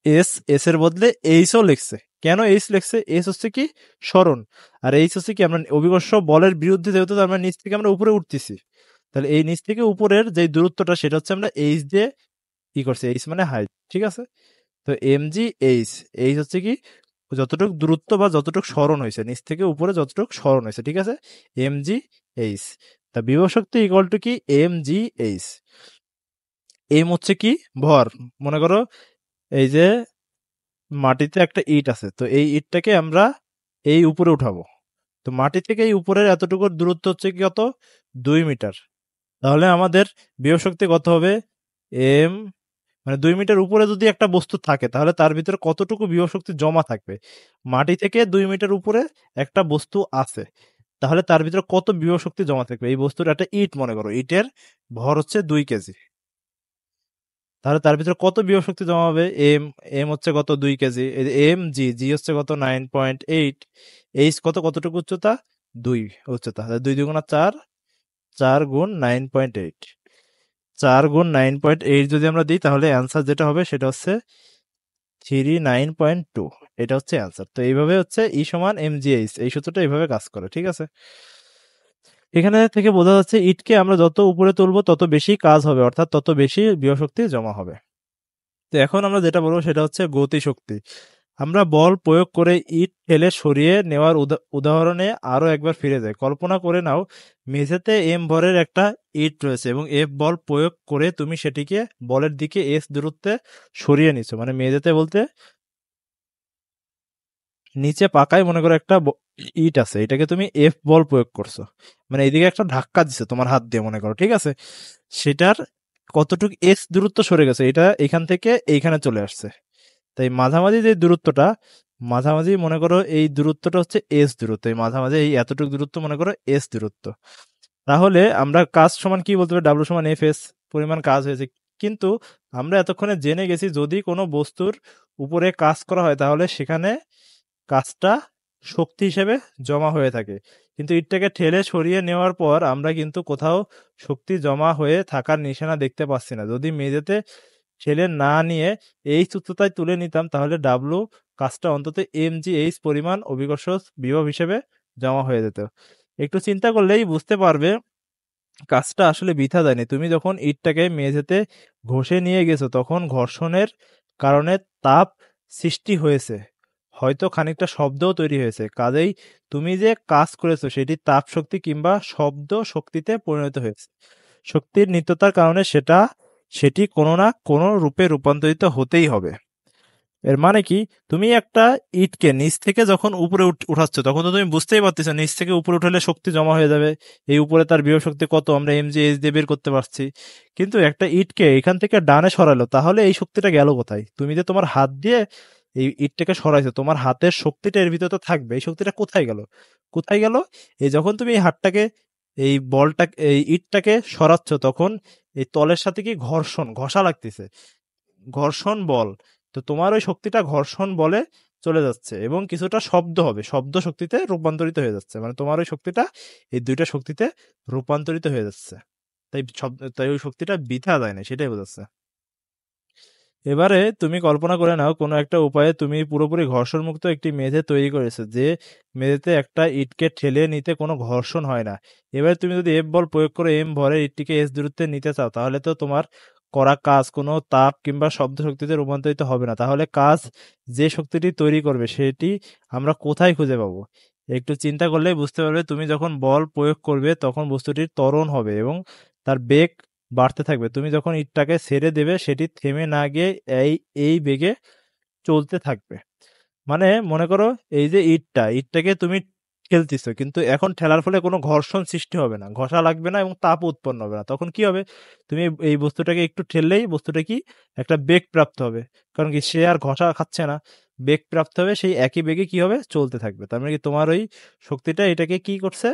এস। এস এর বদলে এইচও লিখছে। কেন এইচ লিখছে? এস হচ্ছে কি? সরণ, আর এইচ হচ্ছে কি? আমরা অভিকর্ষ বলের বিরুদ্ধে যেহেতু আমরা নিচ থেকে আমরা উপরে উঠতেছি, তাহলে এই নিচ থেকে উপরের যে দূরত্বটা সেটা হচ্ছে আমরা এইচ দিয়ে কি করছি? এইচ মানে হাইট, ঠিক আছে? তো এম জি এইচ, এইচ হচ্ছে কি? যতটুক দূরত্ব বা যতটুক সরণ হয়েছে, নিচ থেকে উপরে যতটুক সরণ হয়েছে, ঠিক আছে? M G H. তা বিভব শক্তি ইকুয়াল টু কি? M G H. এম হচ্ছে কি? ভর। মনে করো এই যে মাটিতে একটা ইট আছে, তো এই ইটটাকে আমরা এই উপরে উঠাবো। তো মাটি থেকে এই উপরের এতটুকু দূরত্ব হচ্ছে কি? কত? 2 মিটার। তাহলে আমাদের বিভব শক্তি কত হবে? এম মানে 2 মিটার উপরে যদি একটা বস্তু থাকে তাহলে তার ভিতরে কতটুকু বিভব শক্তি জমা থাকবে? মাটি থেকে 2 মিটার উপরে একটা বস্তু আছে, তাহলে তার ভিতরে কত বিভব শক্তি জমা থাকবে? এই বস্তুর একটা ইট মনে করো, ইটের ভর হচ্ছে 2 কেজি, তাহলে তার ভিতরে কত বিভব শক্তি জমা হবে? এম, এম হচ্ছে কত? 2 কেজি। এম জি, জি হচ্ছে কত? 9.8। এইচ কত? কতটুকু উচ্চতা? 2 উচ্চতা। 2 × 4, 4 × 9.8। 4 × 9.8 যদি আমরা দিই তাহলে অ্যান্সার যেটা হবে সেটা হচ্ছে 39.2। এটা হচ্ছে অ্যান্সার। তো এইভাবে হচ্ছে ই সমান এম জি এইচ, এই সূত্রটা এইভাবে কাজ করে, ঠিক আছে? এখানে থেকে বোঝা যাচ্ছে ইটকে আমরা যত উপরে তুলবো তত বেশি কাজ হবে, অর্থাৎ তত বেশি বিভব শক্তি জমা হবে। তো এখন আমরা যেটা বলবো সেটা হচ্ছে গতিশক্তি। আমরা বল প্রয়োগ করে ইট ঠেলে সরিয়ে নেওয়ার উদাহরণে আরো একবার ফিরে যাই। কল্পনা করে নাও মেঝেতে এম ভরের একটা ইট রয়েছে এবং এফ বল প্রয়োগ করে তুমি সেটিকে বলের দিকে এস দূরত্বে সরিয়ে নিছো। মানে মেঝেতে বলতে নিচে পাকায় মনে করো একটা ইট আছে, এটাকে তুমি এফ বল প্রয়োগ করছো, মানে এইদিকে একটা ধাক্কা দিছো তোমার হাত দিয়ে মনে করো, ঠিক আছে? সেটার কতটুকু এস দূরত্ব সরে গেছে, এটা এখান থেকে এইখানে চলে আসছে। তাই মাঝামাঝি যে দূরত্বটা মাঝামাঝি মনে করো এই দূরত্বটা হচ্ছে এস দূরত্ব, এই মাঝামাঝি এই এতটুকু দূরত্ব মনে করো এস দূরত্ব। তাহলে আমরা কাজ সমান কি বলতে পারি, ডাব্লু সমান এফ এস, পরিমাণ কাজ হয়েছে। কিন্তু আমরা এতক্ষণে জেনে গেছি যদি কোনো বস্তুর উপরে কাজ করা হয় তাহলে সেখানে কাজটা শক্তি হিসেবে জমা হয়ে থাকে। কিন্তু ইটটাকে ঠেলে সরিয়ে নেওয়ার পর আমরা কিন্তু কোথাও শক্তি জমা হয়ে থাকার নিশানা দেখতে পাচ্ছি না। যদি মেঝেতে ঠেলে না নিয়ে এইচ উচ্চতায় তুলে নিতাম তাহলে ডাব্লু কাজটা অন্তত mgh পরিমাণ অভিকর্ষ বিভব হিসেবে জমা হয়ে যেত। একটু চিন্তা করলেই বুঝতে পারবে কাজটা আসলে বৃথা যায়নি। তুমি যখন ইটটাকে মেঝেতে ঘষে নিয়ে গেছো তখন ঘর্ষণের কারণে তাপ সৃষ্টি হয়েছে, হয়তো খানিকটা শব্দও তৈরি হয়েছে। কাজেই তুমি যে কাজ করেছো সেটি তাপ শক্তি কিংবা শব্দ শক্তিতে পরিণত হয়েছে। শক্তির নিত্যতার কারণে সেটি কোনো না কোনো রূপে রূপান্তরিত হতেই হবে। এর মানে কি, তুমি একটা ইটকে নিচ থেকে যখন উপরে উঠাচ্ছ তখন তো তুমি বুঝতেই পারতেছো নিচ থেকে উপরে উঠালে শক্তি জমা হয়ে যাবে। এই উপরে তার বিভব শক্তি কত আমরা mgh দিয়ে বের করতে পারছি। কিন্তু একটা ইটকে এখান থেকে ডানে সরালো তাহলে এই শক্তিটা গেল কোথায়? তুমি যে তোমার হাত দিয়ে এই ইটটাকে সরাইছো তোমার হাতের শক্তিটা এর ভিতরে তো থাকবে, এই শক্তিটা কোথায় গেল? কোথায় গেল? এই যখন তুমি এই হাতটাকে এই বলটা এই ইটটাকে সরাচ্ছ তখন এই তলের সাথে কি ঘষা লাগতেছে, ঘর্ষণ বল। তো তোমার ওই শক্তিটা ঘর্ষণ বলে চলে যাচ্ছে এবং কিছুটা শব্দ হবে, শব্দ শক্তিতে রূপান্তরিত হয়ে যাচ্ছে। মানে তোমার ওই শক্তিটা এই দুইটা শক্তিতে রূপান্তরিত হয়ে যাচ্ছে। তাই ওই শক্তিটা বৃথা যায় না, সেটাই বোঝাচ্ছে। এবারে তুমি কল্পনা করে নাও কোনো একটা উপায়ে তুমি পুরোপুরি ঘর্ষণমুক্ত একটি মেঝে তৈরি করেছো, যে মেঝেতে একটা ইটকে ঠেলে নিতে কোনো ঘর্ষণ হয় না। এবারে তুমি যদি এফ বল প্রয়োগ করে এম ভরের ইটটিকে এস দূরত্বে নিতে চাও তাহলে তো তোমার করা কাজ কোনো তাপ কিংবা শব্দ শক্তিতে রূপান্তরিত হবে না। তাহলে কাজ যে শক্তিটি তৈরি করবে সেটি আমরা কোথায় খুঁজে পাবো? একটু চিন্তা করলেই বুঝতে পারবে তুমি যখন বল প্রয়োগ করবে তখন বস্তুটির ত্বরণ হবে এবং তার বেগ বাড়তে থাকবে। তুমি যখন ইটটাকে ছেড়ে দেবে সেটি থেমে না গিয়ে এই বেগে চলতে থাকবে। মানে মনে করো এই যে ইটটাকে তুমি ঠেলতেছো কিন্তু এখন ঠেলার ফলে কোনো ঘর্ষণ সৃষ্টি হবে না, ঘষা লাগবে না এবং তাপ উৎপন্ন হবে না। তখন কি হবে? তুমি এই বস্তুটাকে একটু ঠেললেই বস্তুটা কি একটা বেগ প্রাপ্ত হবে। কারণ কি সে আর ঘষা খাচ্ছে না, বেগ প্রাপ্ত হবে, সেই একই বেগে কি হবে চলতে থাকবে। তার মানে কি তোমার ওই শক্তিটা এটাকে কি করছে,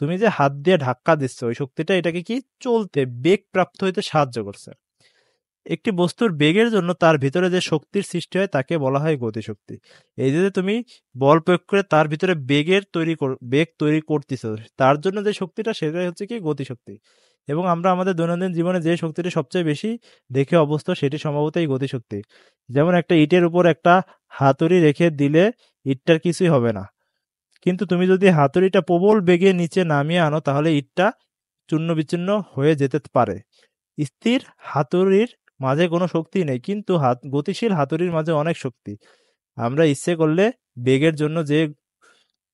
তুমি যে হাত দিয়ে ধাক্কা দিচ্ছ ওই শক্তিটা এটাকে কি চলতে বেগ প্রাপ্ত হইতে সাহায্য করছে। একটি বস্তুর বেগের জন্য তার ভিতরে যে শক্তির সৃষ্টি হয় তাকে বলা হয় গতিশক্তি। এই যে তুমি বল প্রয়োগ করে তার ভিতরে বেগ তৈরি করতেছো তার জন্য যে শক্তিটা সেটাই হচ্ছে কি গতিশক্তি। এবং আমরা আমাদের দৈনন্দিন জীবনে যে শক্তিটি সবচেয়ে বেশি দেখে অভ্যস্ত সেটি সম্ভবত এই গতিশক্তি। যেমন একটা ইটের উপর একটা হাতুড়ি রেখে দিলে ইটটার কিছুই হবে না, কিন্তু তুমি যদি হাতুড়িটা প্রবল বেগে নিচে নামিয়ে আনো তাহলে ইটটা চূর্ণ বিচ্ছিন্ন হয়ে যেতে পারে। স্থির হাতুড়ির মাঝে কোনো শক্তি নেই, কিন্তু গতিশীল হাতুড়ির মাঝে অনেক শক্তি। আমরা ইচ্ছে করলে বেগের জন্য যে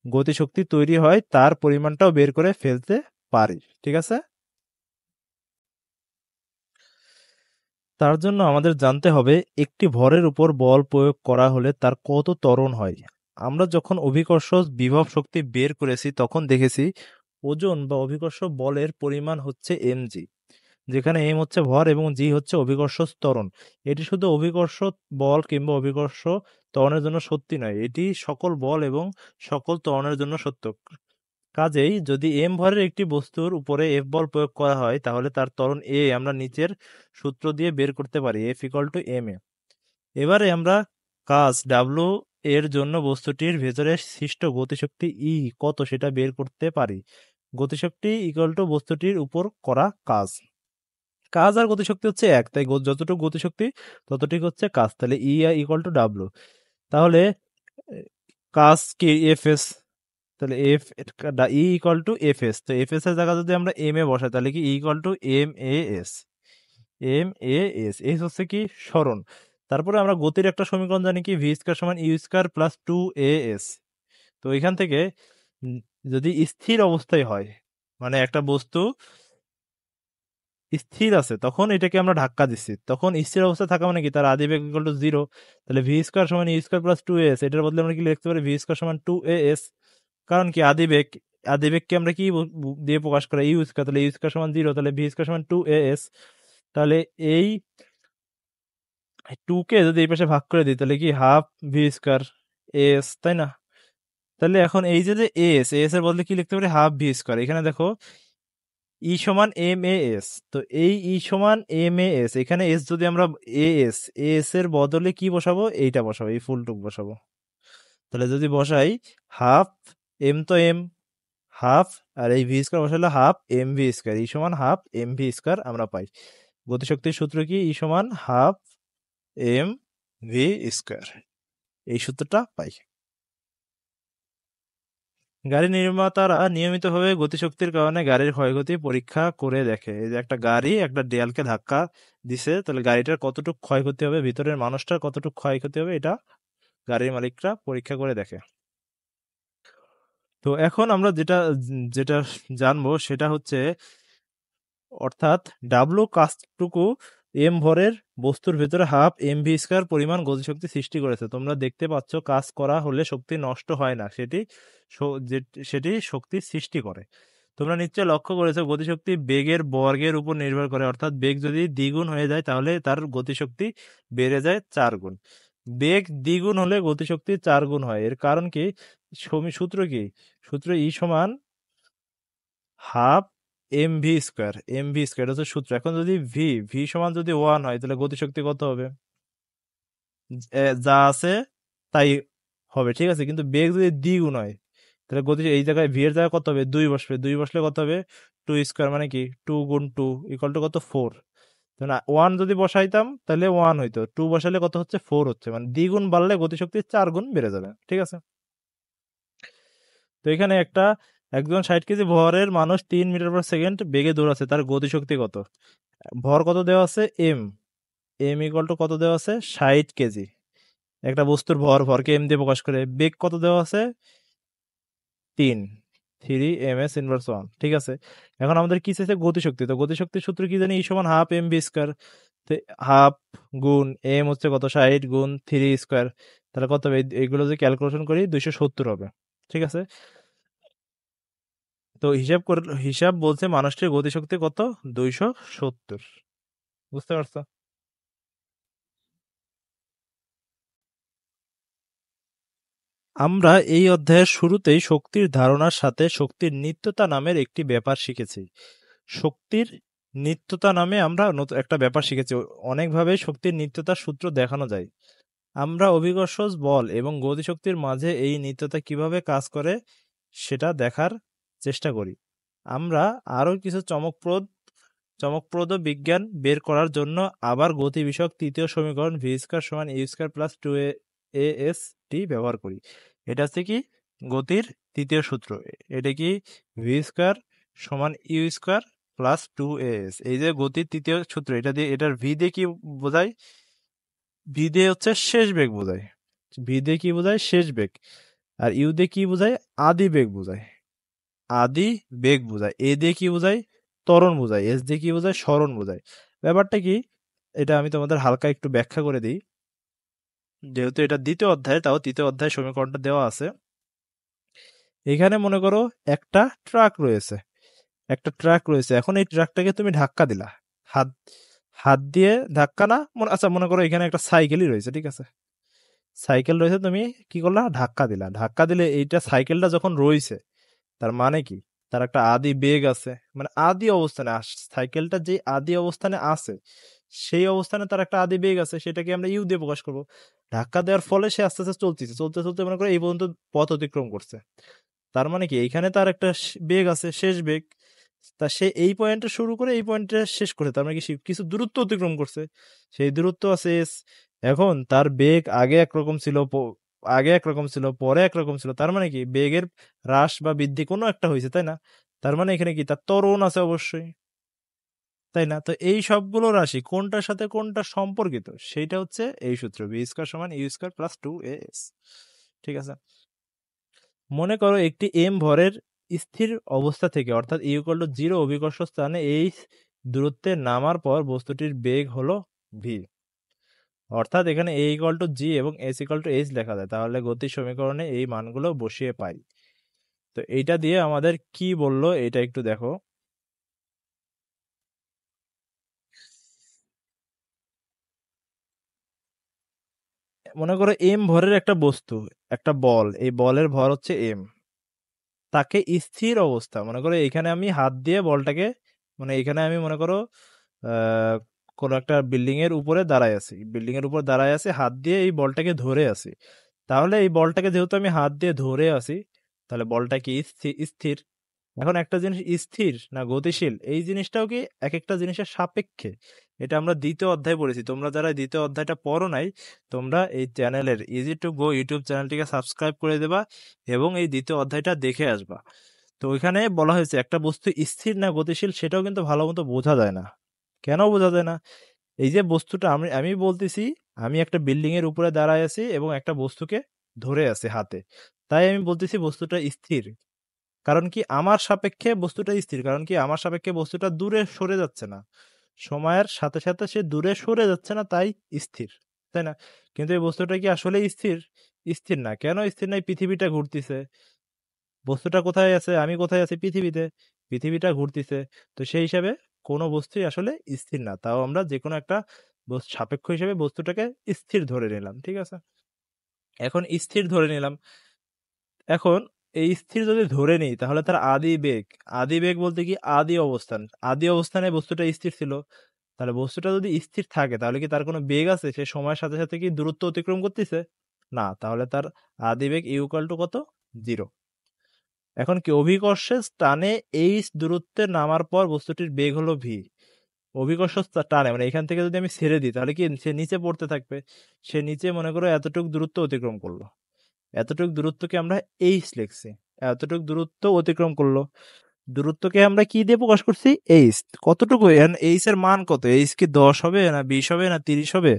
গতিশক্তি তৈরি হয় তার পরিমাণটাও বের করে ফেলতে পারি। ঠিক আছে? তার জন্য আমাদের জানতে হবে একটি ভরের উপর বল প্রয়োগ করা হলে তার কত ত্বরণ হয়। আমরা যখন অভিকর্ষ বিভব শক্তি বের করেছি তখন দেখেছি ওজন বা অভিকর্ষ বলের পরিমাণ হচ্ছে mg, যেখানে m হচ্ছে ভর এবং g হচ্ছে অভিকর্ষ ত্বরণ। এটি শুধু অভিকর্ষ বল কিংবা অভিকর্ষ ত্বরণের জন্য সত্যি নয়, এটি সকল বল এবং সকল ত্বরণের জন্য সত্য। কাজেই যদি m ভরের একটি বস্তুর উপরে f বল প্রয়োগ করা হয় তাহলে তার ত্বরণ a আমরা নিচের সূত্র দিয়ে বের করতে পারি, f = ma। এবারে আমরা কাজ w এর জন্য বস্তুটির ভেতরে সৃষ্ট গতিশক্তি E কত সেটা বের করতে পারি। গতিশক্তি বস্তুটির উপর করা কাজ। কাজ আর গতিশক্তি হচ্ছে এক, তাই যতটুকু গতিশক্তি ততটুকু হচ্ছে কাজ। তাহলে ই ইকুয়াল টু ডাব্লু। তাহলে এ, কাজ কি এফ এস, তাহলে E equal to F S. তো এফ এস এর জায়গা যদি আমরা এম এ বসাই তাহলে কি equal to M A S. M A S S হচ্ছে কি সরণ। তারপরে আমরা গতির একটা সমীকরণ জানি কি ভি স্কয়ার সমান U square plus two A S. তো এখান থেকে উম, যদি স্থির অবস্থায় হয় মানে একটা বস্তু স্থির আছে তখন এটাকে আমরা ধাক্কা দিচ্ছি, তখন স্থির অবস্থায় থাকা মানে কি তার আদিবেগ ইকুয়াল টু জিরো। তাহলে ভি স্কয়ার সমান U square plus two S, এটার বদলে আমরা কি লিখতে পারি ভি স্কয়ার সমান টু এ এস। কারণ কি আদিবেগকে আমরা কি দিয়ে প্রকাশ করি ইউ স্কয়ার, তাহলে ইউ স্কয়ার সমান জিরো, তাহলে ভি স্কয়ার সমান টু এ এস। তাহলে এই টু কে যদি এই পাশে ভাগ করে দিই তাহলে কি হাফ ভি স্কয়ার, এস, তাই না? তাহলে এখন এই যে এস, এস এর বদলে কি লিখতে পারি, হাফ ভি স্কয়ার। এখানে দেখো ই সমান এম এ এস, তো এই ই সমান এম এ এস, এখানে এস যদি আমরা এ এস, এস এর বদলে কি বসাবো, এইটা বসাবো, এই ফুলটুক বসাবো। তাহলে যদি বসাই হাফ, এম তো এম, হাফ, আর এই ভি স্কয়ার বসালে হাফ এম ভি স্কয়ার, ই সমান হাফ এম ভি স্কয়ার আমরা পাই। গতিশক্তির সূত্র কি, ই সমান হাফ এম ভি স্কয়ার, এই সূত্রটা পাই। গাড়ি নির্মাতারা নিয়মিতভাবে গতিশক্তির কারণে গাড়ির ক্ষয়ক্ষতি পরীক্ষা করে দেখে। এই যে একটা গাড়ি একটা দেয়ালকে ধাক্কা দিছে, তাহলে গাড়িটার কতটুকু ক্ষয়ক্ষতি হবে, ভিতরের মানুষটার কতটুকু ক্ষয়ক্ষতি হবে, এটা গাড়ির মালিকরা পরীক্ষা করে দেখে। তো এখন আমরা যেটা জানবো সেটা হচ্ছে, অর্থাৎ ডাব্লু কাজটুকু এম ভরের বস্তুর ভেতরে হাফ এম ভি স্কয়ার পরিমাণ গতিশক্তি সৃষ্টি করেছে। তোমরা দেখতে পাচ্ছ কাজ করা হলে শক্তি নষ্ট হয় না, সেটি শক্তি সৃষ্টি করে। তোমরা নিশ্চয় লক্ষ্য করেছো গতিশক্তি বেগের বর্গের উপর নির্ভর করে, অর্থাৎ বেগ যদি দ্বিগুণ হয়ে যায় তাহলে তার গতিশক্তি বেড়ে যায় 4 গুণ। বেগ দ্বিগুণ হলে গতিশক্তি 4 গুণ হয়। এর কারণ কি, সূত্র কি, সূত্র ই সমান half M V square, M V square হচ্ছে সূত্র। এখন যদি ভি ভি সমান যদি 1 হয় তাহলে গতিশক্তি কত হবে, যা আছে তাই হবে, ঠিক আছে। কিন্তু বেগ যদি দ্বিগুণ হয় তাহলে গতি, এই জায়গায় ভি এর জায়গায় কত হবে, 2 বসবে, 2 বসলে কত হবে, 2 স্কোয়ার মানে কি 2 গুণ 2 ইকুয়াল টু কত, 4। না, 1 যদি বসাইতাম তাহলে 1 হইতো, 2 বসালে কত হচ্ছে, 4 হচ্ছে, মানে দ্বিগুণ বাড়লে গতিশক্তি 4 গুণ বেড়ে যাবে, ঠিক আছে। তো এখানে একজন 60 কেজি ভরের মানুষ 3 মিটার পার সেকেন্ড বেগে দৌড়াচ্ছে, তার গতিশক্তি কত, ভর কত দেওয়া আছে, এম, এম ইকুয়াল টু কত দেওয়া আছে, 60 কেজি। একটা বস্তুর ভরকে এম দিয়ে প্রকাশ করে। বেগ কত দেওয়া আছে, 3, 3 ms ইনভার্স 1, ঠিক আছে। এখন আমাদের কি চাইছে, গতিশক্তি। তো গতিশক্তির সূত্র কি জানি, ই সমান half M V square, half গুণ এম হচ্ছে কত, 60 গুণ 3 স্কয়ার, তাহলে কত হবে, এইগুলো যদি ক্যালকুলেশন করি 270 হবে, ঠিক আছে। তো হিসাব বলছে মানুষটির গতিশক্তি কত, 270, বুঝতে পারছো? আমরা এই অধ্যায়ের শুরুতেই শক্তির ধারণার সাথে শক্তির নিত্যতা নামের একটি ব্যাপার শিখেছি। শক্তির নিত্যতা নামে আমরা একটা ব্যাপার শিখেছি। অনেকভাবে শক্তির নিত্যতার সূত্র দেখানো যায়। আমরা অভিকর্ষজ বল এবং গতিশক্তির মাঝে এই নিত্যতা কিভাবে কাজ করে সেটা দেখার চেষ্টা করি। আমরা আরও কিছু চমকপ্রদ বিজ্ঞান বের করার জন্য আবার গতি বিষয়ক তৃতীয় সমীকরণ ভি স্কয়ার সমান ইউ স্কয়ার প্লাস 2as টি ব্যবহার করি। এটা হচ্ছে কি, গতির তৃতীয় সূত্র। এটা কি, ভি স্কয়ার সমান ইউ স্কয়ার প্লাস 2as, এই যে গতির তৃতীয় সূত্র, এটা দিয়ে, এটার ভি দিয়ে কি বোঝায়, ভি দিয়ে হচ্ছে শেষ বেগ বোঝায়, ভি দিয়ে কি বোঝায়, শেষ বেগ। আর ইউ দিয়ে কি বোঝায়, আদি বেগ বোঝায়, আদি বেগ বোঝায়। এ দিয়ে কি বোঝায়, ত্বরণ বোঝায়। এস দিয়ে কি বোঝায়, সরণ বোঝায়। ব্যাপারটা কি, এটা আমি তোমাদের হালকা একটু ব্যাখ্যা করে দিই। যেহেতু এটা দ্বিতীয় অধ্যায়, তাও তৃতীয় অধ্যায় সমীকরণটা দেওয়া আছে। এখানে মনে করো একটা ট্রাক রয়েছে, এখন এই ট্রাকটাকে তুমি ধাক্কা দিলা, হাত হাত দিয়ে ধাক্কা না, আচ্ছা মনে করো এখানে একটা সাইকেলই রয়েছে, ঠিক আছে। সাইকেল রয়েছে, তুমি কি করলা, ধাক্কা দিলা। ধাক্কা দিলে এইটা, সাইকেলটা যখন রয়েছে, তার মানে কি, তার একটা আদি বেগ আছে, মানে আদি অবস্থানে সাইকেলটা যে আদি অবস্থানে আছে, সেই অবস্থানে তার একটা আদি বেগ আছে, সেটাকে আমরা ইউ দিয়ে প্রকাশ করব। ধাক্কা দেওয়ার ফলে সে আস্তে আস্তে চলতেছে, চলতে চলতে মনে করো এই পর্যন্ত পথ অতিক্রম করছে। তার মানে কি, এইখানে তার একটা বেগ আছে, শেষ বেগ। তা সে এই পয়েন্টে শুরু করে এই পয়েন্টে শেষ করে, তার মানে কি সে কিছু দূরত্ব অতিক্রম করছে, সেই দূরত্ব আছে এস। এখন তার বেগ আগে একরকম ছিল, পরে একরকম ছিল, তার মানে কি বেগের হ্রাস বা বৃদ্ধি কোনো একটা হয়েছে, তাই না? তার মানে এখানে কি, তার ত্বরণ আছে অবশ্যই, তাই না? তো এই সবগুলো রাশি কোনটার সাথে কোনটা সম্পর্কিত, সেইটা হচ্ছে এই সূত্র, বি স্কয়ার সমান ইউ স্কয়ার প্লাস 2as, ঠিক আছে। মনে করো একটি এম ভরের স্থির অবস্থা থেকে, অর্থাৎ ইউ ইকুয়াল টু 0 অভিকর্ষ স্থানে এই দূরত্বে নামার পর বস্তুটির বেগ হলো ভি। অর্থাৎ এখানে এ ইকুয়াল টু জি এবং এস ইকুয়াল টু এইচ লেখা যায়, তাহলে গতির সমীকরণে এই মানগুলো বসিয়ে পাই। তো এইটা দিয়ে আমাদের কি বললো, এটা একটু দেখো। মনে করো এম ভরের একটা বস্তু, একটা বল, এই বলের ভর হচ্ছে এম, তাকে স্থির অবস্থা মনে করো এখানে আমি হাত দিয়ে বলটাকে, মানে এখানে আমি মনে করো আহ কোনো একটা বিল্ডিং এর উপরে দাঁড়ায় আছি, বিল্ডিং এর উপর দাঁড়ায় আছি, হাত দিয়ে এই বলটাকে ধরে আছি। তাহলে এই বলটাকে যেহেতু আমি হাত দিয়ে ধরে আছি, তাহলে বলটা কি স্থির। এখন একটা জিনিস স্থির না গতিশীল, এই জিনিসটাও কি এক একটা জিনিসের সাপেক্ষে। এটা আমরা দ্বিতীয় অধ্যায় পড়েছি, তোমরা যারা দ্বিতীয় অধ্যায়টা পড়ো নাই, তোমরা এই চ্যানেলের ইজি টু গো ইউটিউব চ্যানেলটিকে সাবস্ক্রাইব করে দেবা এবং এই দ্বিতীয় অধ্যায়টা দেখে আসবা। তো ওইখানে বলা হয়েছে একটা বস্তু স্থির না গতিশীল সেটাও কিন্তু ভালো মতো বোঝা যায় না। কেন বোঝা যায় না? এই যে বস্তুটা আমি আমি বলতেছি, আমি একটা বিল্ডিং এর উপরে দাঁড়ায় আছি এবং একটা বস্তুকে ধরে আছে হাতে, তাই আমি বলতেছি বস্তুটা স্থির। কারণ কি আমার সাপেক্ষে বস্তুটা স্থির, কারণ কি আমার সাপেক্ষে বস্তুটা দূরে সরে যাচ্ছে না, সময়ের সাথে সাথে সে দূরে সরে যাচ্ছে না, তাই স্থির, তাই না? কিন্তু এই বস্তুটা কি আসলে স্থির? স্থির না। কেন স্থির নাই? পৃথিবীটা ঘুরতেছে, বস্তুটা কোথায় আছে, আমি কোথায় আছি, পৃথিবীতে, পৃথিবীটা ঘুরতেছে। তো সেই হিসাবে কোনো বস্তুই আসলে স্থির না, তাও আমরা যে কোনো একটা সাপেক্ষ হিসেবে বস্তুটাকে স্থির ধরে নিলাম, ঠিক আছে? এখন স্থির ধরে নিলাম, এখন এই স্থির যদি ধরে নিই তাহলে তার আদি বেগ, আদি বেগ বলতে কি আদি অবস্থান, আদি অবস্থানে বস্তুটা স্থির ছিল। তাহলে বস্তুটা যদি স্থির থাকে তাহলে কি তার কোনো বেগ আছে? সে সময়ের সাথে সাথে কি দূরত্ব অতিক্রম করতেছে? না, তাহলে তার আদি বেগ ইকুয়াল টু কত? 0। এখন কি অভিকর্ষের টানে এইচ দূরত্বে নামার পর বস্তুটির বেগ হলো ভি। অভিকর্ষ টানে মানে এখান থেকে যদি আমি ছেড়ে দিই তাহলে কি সে নিচে পড়তে থাকবে। সে নিচে মনে করো এতটুক দূরত্ব অতিক্রম করলো, এতটুক দূরত্বকে আমরা এইচ লিখছি, এতটুক দূরত্ব অতিক্রম করলো। দূরত্বকে আমরা কি দিয়ে প্রকাশ করছি? এইচ। কতটুকু? এইচ এর মান কত? এইচ কি 10 হবে না 20 হবে না 30 হবে?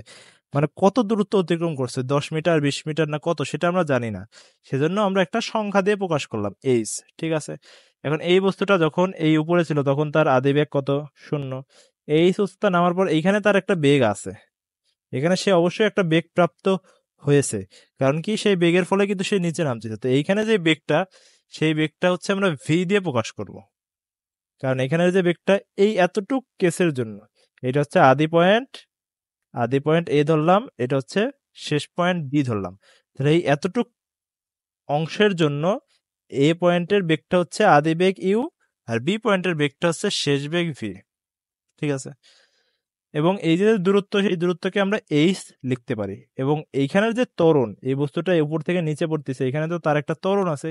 মানে কত দূরত্ব অতিক্রম করছে, 10 মিটার 20 মিটার না কত, সেটা আমরা জানি না। সেজন্য আমরা একটা সংখ্যা দিয়ে প্রকাশ করলাম এইচ, ঠিক আছে? এখন এই বস্তুটা যখন এই উপরে ছিল তখন তার আদি বেগ কত? 0। এইচ উচ্চতা নামার পর এইখানে তার একটা বেগ আছে, এখানে সে অবশ্যই একটা বেগ প্রাপ্ত হয়েছে, কারণ কি সেই বেগের ফলে কিন্তু সে নিচে নামছে। তো এইখানে যে বেগটা, সেই বেগটা হচ্ছে আমরা ভি দিয়ে প্রকাশ করব, কারণ এখানের যে বেগটা এই এতটুক কেসের জন্য, এটা হচ্ছে আদি পয়েন্ট, আদি পয়েন্ট এ ধরলাম, এটা হচ্ছে শেষ পয়েন্ট বি ধরলাম। তাহলে এই এতটুক অংশের জন্য এ পয়েন্টের বেগটা হচ্ছে আদি বেগ ইউ, আর বি পয়েন্টের বেগটা হচ্ছে শেষ বেগ ভি, ঠিক আছে? এবং এই যে দূরত্ব, সেই দূরত্বকে আমরা এইচ লিখতে পারি। এবং এইখানের যে ত্বরণ, এই বস্তুটা উপর থেকে নিচে পড়তেছে, এখানে তো তার একটা ত্বরণ আছে,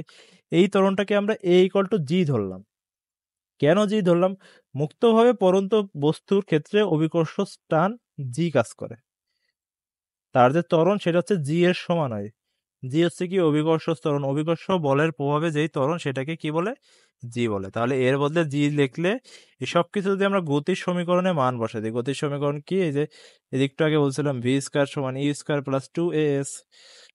এই ত্বরণটাকে আমরা এ ইকুয়াল টু জি ধরলাম। কেন জি ধরলাম? মুক্তভাবে পড়ন্ত বস্তুর ক্ষেত্রে অভিকর্ষ টান জি কাজ করে, তার যে ত্বরণ সেটা হচ্ছে জি এর সমান হয়। জি হচ্ছে কি অভিকর্ষ ত্বরণ, অভিকর্ষ বলের প্রভাবে যেই ত্বরণ সেটাকে কি বলে? জি বলে। তাহলে এর বদলে জি লিখলে এই সবকিছু যদি আমরা গতির সমীকরণে মান বসাই দিই, গতির সমীকরণ কি? এই যে এদিকটা আগে বলছিলাম ভি স্কয়ার সমান ই স্কয়ার প্লাস 2as,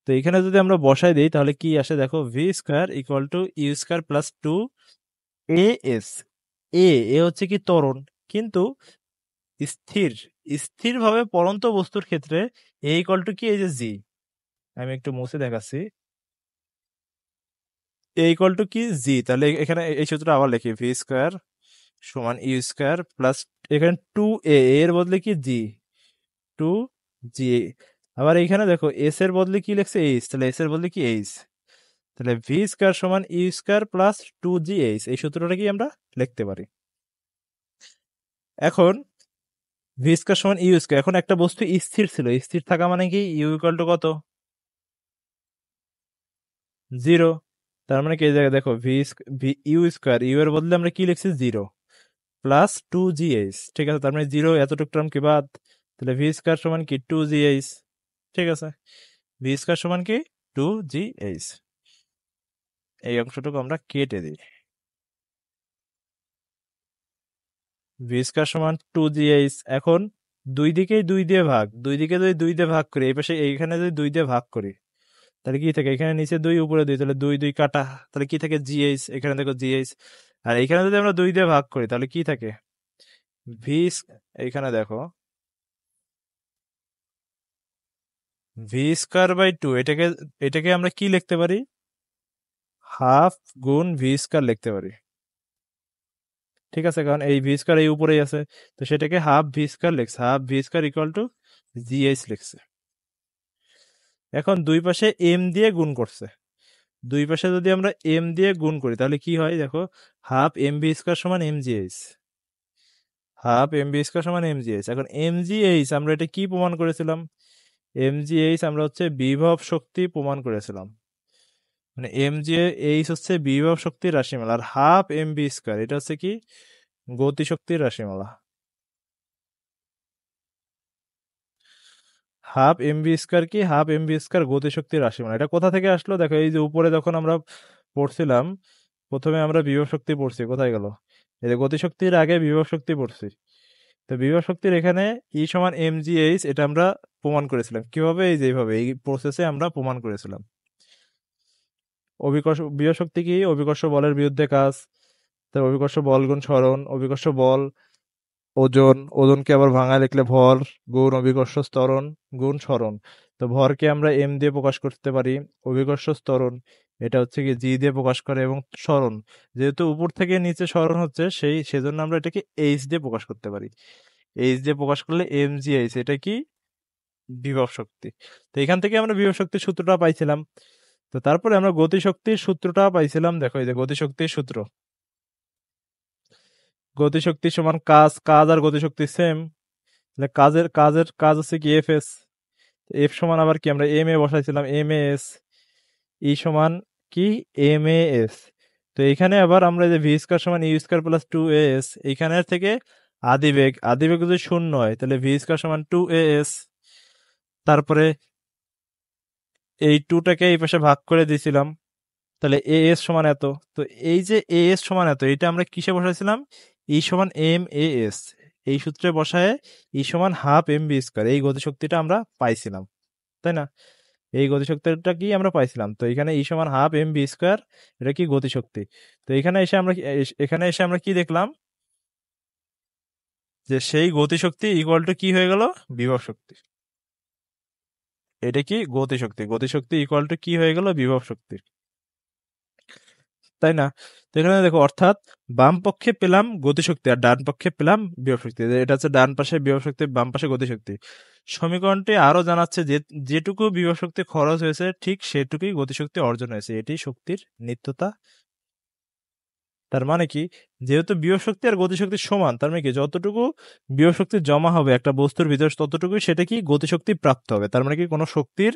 তো এখানে যদি আমরা বসাই দিই তাহলে কি আসে দেখো, V square equal to U square plus 2as। A হচ্ছে কি ত্বরণ, কিন্তু স্থির, স্থিরভাবে পড়ন্ত বস্তুর ক্ষেত্রে এ ইকুয়াল টু কি? এই যে জি, আমি একটু মুছে দেখাচ্ছি, এ ইকুয়াল টু কি? জি। তাহলে এখানে এই সূত্রটা আবার লিখি, ভি স্কয়ার সমান ইউ স্কয়ার প্লাস, এখানে 2a, এর বদলে কি? জি, 2g। আবার এইখানে দেখো এস এর বদলে কি লিখছে? এইচ, তাহলে এস এর বদলে কি? এইচ। তাহলে ভি স্কয়ার সমান ইউ স্কয়ার প্লাস 2gh, এই সূত্রটা কি আমরা লিখতে পারি। এখন ভি স্কয়ার সমান ইউ স্কয়ার, এখন একটা বস্তু স্থির ছিল, স্থির থাকা মানে কি ইউ ইকুয়াল টু কত? 0। তার মানে কি এই জায়গায় দেখো ভি ইউ স্কয়ার, ইউ এর বদলে আমরা কি লিখছি? 0 প্লাস 2gh, ঠিক আছে? তার মানে 0 এতটুকু টার্ম কি বাদ, তাহলে ভি স্কয়ার সমান কি? 2gh, ঠিক আছে? ভি স্কয়ার সমান কি? 2gh। এই অংশটুকু আমরা কেটে দিই। ভি স্কয়ার সমান 2gh। এখন দুই দিকেই 2 দিয়ে ভাগ, দুই দিকে যদি 2 দিয়ে ভাগ করি, এই পাশে এইখানে যদি 2 দিয়ে ভাগ করি তাহলে কি থাকে? এখানে নিচে 2 উপরে 2, তাহলে 2 2 কাটা, তাহলে কি থাকে? gh, এখানে দেখো gh। আর এইখানে যদি আমরা 2 দিয়ে ভাগ করি তাহলে কি থাকে? ভি, এইখানে দেখো ভি স্কয়ার বাই 2, এটাকে এটাকে আমরা কি লিখতে পারি? হাফ গুণ ভি স্কয়ার লিখতে পারি, ঠিক আছে? কারণ এই ভি স্কয়ার এই উপরেই আছে, তো সেটাকে হাফ ভি স্কয়ার লিখছে, half V square equal two GH লিখছে। এখন দুই পাশে এম দিয়ে গুণ করছে, দুই পাশে যদি আমরা এম দিয়ে গুণ করি তাহলে কি হয় দেখো, হাফ এম বি স্কোয়ার সমান M G H, half M B square সমান এম জি এইচ। এখন এম জি এইচ আমরা এটা কি প্রমাণ করেছিলাম, এম জি এইচ আমরা হচ্ছে বিভব শক্তি প্রমাণ করেছিলাম, মানে এম জি এইচ হচ্ছে বিভব শক্তির রাশিমালা, আর হাফ এম বি স্কোয়ার এটা হচ্ছে কি গতিশক্তির রাশিমালা। হাফ এম বি স্কোয়ার কি, হাফ এম বি স্কোয়ার গতিশক্তির রাশিমালা। এটা কোথা থেকে আসলো দেখো, এই যে উপরে যখন আমরা পড়ছিলাম প্রথমে আমরা বিভব শক্তি পড়ছি, কোথায় গেল, এই যে গতিশক্তির আগে বিভব শক্তি পড়ছি। তো বিভব শক্তির এখানে ই সমান এম জি এইচ এটা আমরা প্রমাণ করেছিলাম কিভাবে, এই যে এইভাবে এই প্রসেসে আমরা প্রমাণ করেছিলাম। অভিকর্ষ বিভব শক্তি কি, অভিকর্ষ বলের বিরুদ্ধে কাজ, তার অভিকর্ষ বল গুণ সরণ, অভিকর্ষ বল ওজন, ওজনকে আবার ভাঙায় লিখলে ভর গুণ অভিকর্ষ ত্বরণ গুণ সরণ। তো ভরকে আমরা এম দিয়ে প্রকাশ করতে পারি, অভিকর্ষ ত্বরণ এটা হচ্ছে কি জি দিয়ে প্রকাশ করে, এবং সরণ যেহেতু উপর থেকে নিচে সরণ হচ্ছে সেজন্য আমরা এটাকে এইচ দিয়ে প্রকাশ করতে পারি। এইচ দিয়ে প্রকাশ করলে এম জি এইচ এটা কি বিভব শক্তি। তো এখান থেকে আমরা বিভব শক্তির সূত্রটা পাইছিলাম। তো তারপরে আমরা গতিশক্তির সূত্রটা পাইছিলাম, দেখো এই যে গতিশক্তির সূত্র, গতিশক্তি সমান কাজ, কাজ আর গতিশক্তি সেম, তাহলে কাজ হচ্ছে কি এফ এস, এফ সমান আবার কি আমরা এম এ বসাইছিলাম এম এ এস, ই সমান কি এম এ এস। তো এখানে আবার আমরা যে ভি স্কয়ার সমান U square plus two A S, এইখানের থেকে আদিবেগ যদি শূন্য হয় তাহলে ভি স্কয়ার সমান টু এ এস, তারপরে এই টুটাকে এই পাশে ভাগ করে দিয়েছিলাম, তাহলে এ এস সমান এত। তো এই যে এ এস সমান এত এটা আমরা কিসে বসাইছিলাম, ই সমান এম এ এস, এই সূত্রে বসায় ই সমান হাফ এম বি স্কয়ার, এই গতিশক্তিটা আমরা পাইছিলাম, তাই না, এই গতিশক্তিটা কি আমরা পাইছিলাম। তো এখানে ই সমান হাফ এম বি স্কয়ার এটা কি গতিশক্তি। তো এখানে এসে আমরা কি দেখলাম, যে সেই গতিশক্তি ইকুয়াল টু কি হয়ে গেল, বিভব শক্তি। এটা কি গতিশক্তি, গতিশক্তি ইকুয়াল টু কি হয়ে গেল, বিভব শক্তি, তাই না। তো এখানে দেখো অর্থাৎ বাম পক্ষে পেলাম গতিশক্তি আর ডান পক্ষে পেলাম বিভব শক্তি, এটা হচ্ছে ডান পাশে বিভব শক্তি, বাম পাশে গতিশক্তি। সমীকরণটি আরো জানাচ্ছে যে যেটুকু বিভব শক্তি খরচ হয়েছে ঠিক সেটুকুই গতিশক্তি অর্জন হয়েছে, এটি শক্তির নিত্যতা। তার মানে কি, যেহেতু বিভব শক্তি আর গতিশক্তি সমান, তার মানে কি যতটুকু বিভব শক্তি জমা হবে একটা বস্তুর ভিতর ততটুকুই সেটা কি গতিশক্তি প্রাপ্ত হবে। তার মানে কি কোনো শক্তির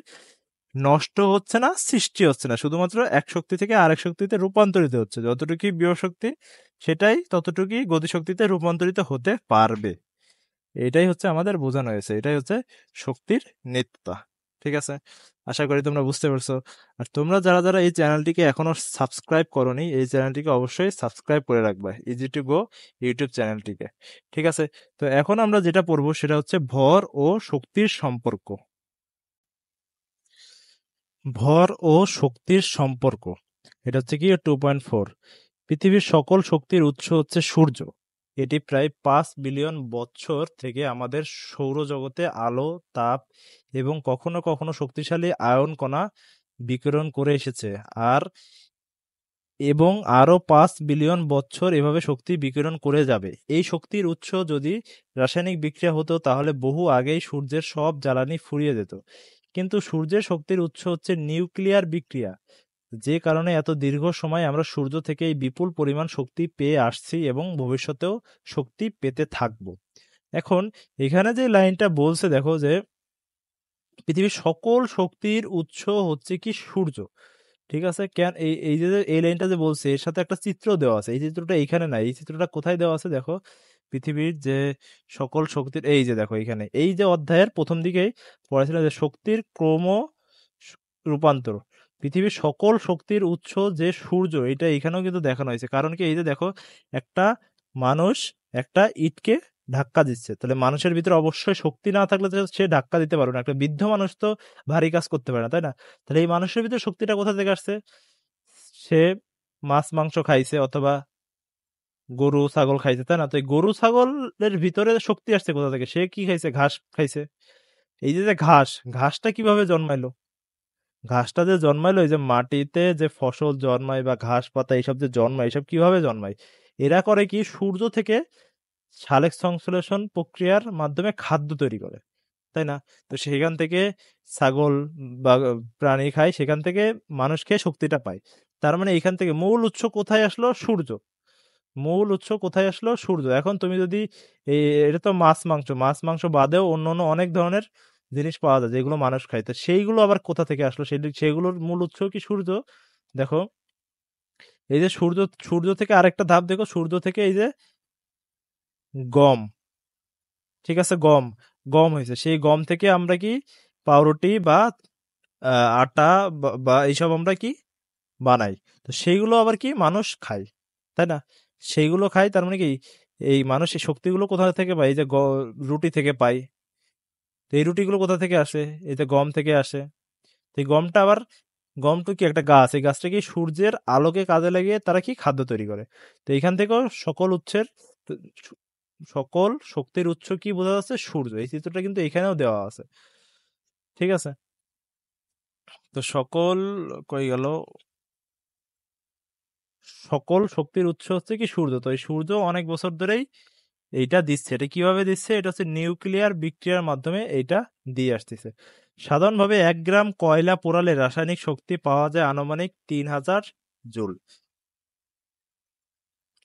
নষ্ট হচ্ছে না, সৃষ্টি হচ্ছে না, শুধুমাত্র এক শক্তি থেকে আরেক শক্তিতে রূপান্তরিত হচ্ছে। যতটুকুই বিভব শক্তি সেটাই ততটুকুই গতিশক্তিতে রূপান্তরিত হতে পারবে। এটাই হচ্ছে আমাদের বোঝানো হয়েছে, এটাই হচ্ছে শক্তির নিত্যতা। ঠিক আছে, আশা করি তোমরা বুঝতে পারছো। আর তোমরা যারা যারা এই চ্যানেলটিকে এখনো সাবস্ক্রাইব করোনি, এই চ্যানেলটিকে অবশ্যই সাবস্ক্রাইব করে রাখবা, ইজি টু গো ইউটিউব চ্যানেলটিকে। ঠিক আছে, তো এখন আমরা যেটা পড়বো সেটা হচ্ছে ভর ও শক্তির সম্পর্ক। ভর ও শক্তির সম্পর্ক এটা হচ্ছে কি 2.4। পৃথিবীর সকল শক্তির উৎস হচ্ছে সূর্য। এটি প্রায় 5 বিলিয়ন বছর থেকে আমাদের সৌরজগতে আলো, তাপ এবং কখনো কখনো শক্তিশালী আয়ন কণা বিকিরণ করে এসেছে, আর এবং আরো 5 বিলিয়ন বছর এভাবে শক্তি বিকিরণ করে যাবে। এই শক্তির উৎস যদি রাসায়নিক বিক্রিয়া হতো তাহলে বহু আগেই সূর্যের সব জ্বালানি ফুরিয়ে যেত। কিন্তু সূর্যের শক্তির উৎস হচ্ছে নিউক্লিয়ার বিক্রিয়া, যে কারণে এত দীর্ঘ সময় আমরা সূর্য থেকে এই বিপুল পরিমাণ শক্তি পেয়ে আসছি এবং ভবিষ্যতেও শক্তি পেতে থাকব। এখন এখানে যে লাইনটা বলছে দেখো, যে পৃথিবীর সকল শক্তির উৎস হচ্ছে কি সূর্য। ঠিক আছে, কেন এই এই যে এই লাইনটা যে বলছে এর সাথে একটা চিত্র দেওয়া আছে, এই চিত্রটা এখানে নাই, এই চিত্রটা কোথায় দেওয়া আছে দেখো, পৃথিবীর যে সকল শক্তির, এই যে দেখো এখানে এই যে অধ্যায়ের প্রথম দিকেই পড়াছিলাম যে শক্তির ক্রম রূপান্তর, পৃথিবীর সকল শক্তির উৎস যে সূর্য, এটা এখানেও কিন্তু দেখানো হয়েছে। কারণ কি, এই যে দেখো একটা মানুষ একটা ইটকে ধাক্কা দিচ্ছে, তাহলে মানুষের ভিতরে অবশ্যই শক্তি না থাকলে তো সে ধাক্কা দিতে পারবে না, একটা বৃদ্ধ মানুষ তো ভারী কাজ করতে পারে না, তাই না। তাহলে এই মানুষের ভিতরে শক্তিটা কোথা থেকে আসছে, সে মাছ মাংস খাইছে অথবা গরু ছাগল খাইছে, তাই না। তো এই গরু ছাগলের ভিতরে শক্তি আসছে কোথা থেকে, সে কি খাইছে, ঘাস খাইছে। এই যে যে ঘাসটা কিভাবে জন্মাইলো, ঘাসটা যে জন্মাইলো, এই যে মাটিতে যে ফসল জন্মায় বা ঘাস পাতা এইসব যে জন্মায়, এইসব কিভাবে জন্মায়, এরা করে কি সূর্য থেকে সালেক সংশ্লেষণ প্রক্রিয়ার মাধ্যমে খাদ্য তৈরি করে। তাই না? তো সেখান থেকে ছাগল বা প্রাণী খায়, সেখান থেকে মানুষ খেয়ে শক্তিটা পায়। তার মানে এখান থেকে মূল উৎস কোথায় আসলো? সূর্য। মূল উৎস কোথায় আসলো? সূর্য। এখন তুমি যদি এটা তো মাছ-মাংস, মাছ-মাংস বাদেও অন্যান্য অনেক ধরনের জিনিস পাওয়া যায় যেগুলো মানুষ খায়। তো সেইগুলো আবার কোথা থেকে আসলো? সেগুলোর মূল উৎস কি সূর্য? দেখো, এই যে সূর্য, সূর্য থেকে আরেকটা ধাপ দেখো, সূর্য থেকে এই যে গম, ঠিক আছে? গম, গম হইছে। সেই গম থেকে আমরা কি পাউরুটি বা আটা বা এইসব আমরা কি বানাই। তো সেইগুলো আবার কি মানুষ খায়, তাই না? সেইগুলো খায়, তার মানে কি এই মানুষ এই শক্তিগুলো কোথা থেকে পায়? এই যে রুটি থেকে পায়। তো এই রুটিগুলো কোথা থেকে আসে? এই যে গম থেকে আসে। তো এই গমটা আবার, গম তো কি একটা গাছ, এই গাছটা কি সূর্যের আলোকে কাজে লাগিয়ে তারা কি খাদ্য তৈরি করে। তো এখান থেকেও সকল উৎসের, তো সু- সকল শক্তির উৎস কি বোঝা যাচ্ছে? সূর্য। এই চিত্রটা কিন্তু এখানেও দেওয়া আছে, ঠিক আছে? তো সকল, কই গেল, সকল শক্তির উৎস হচ্ছে কি সূর্য। তো এই সূর্য অনেক বছর ধরেই এইটা দিচ্ছে। এটা কিভাবে দিচ্ছে? এটা হচ্ছে নিউক্লিয়ার বিক্রিয়ার মাধ্যমে এইটা দিয়ে আসতেছে। সাধারণভাবে 1 গ্রাম কয়লা পোড়ালে রাসায়নিক শক্তি পাওয়া যায় আনুমানিক 3000 জুল।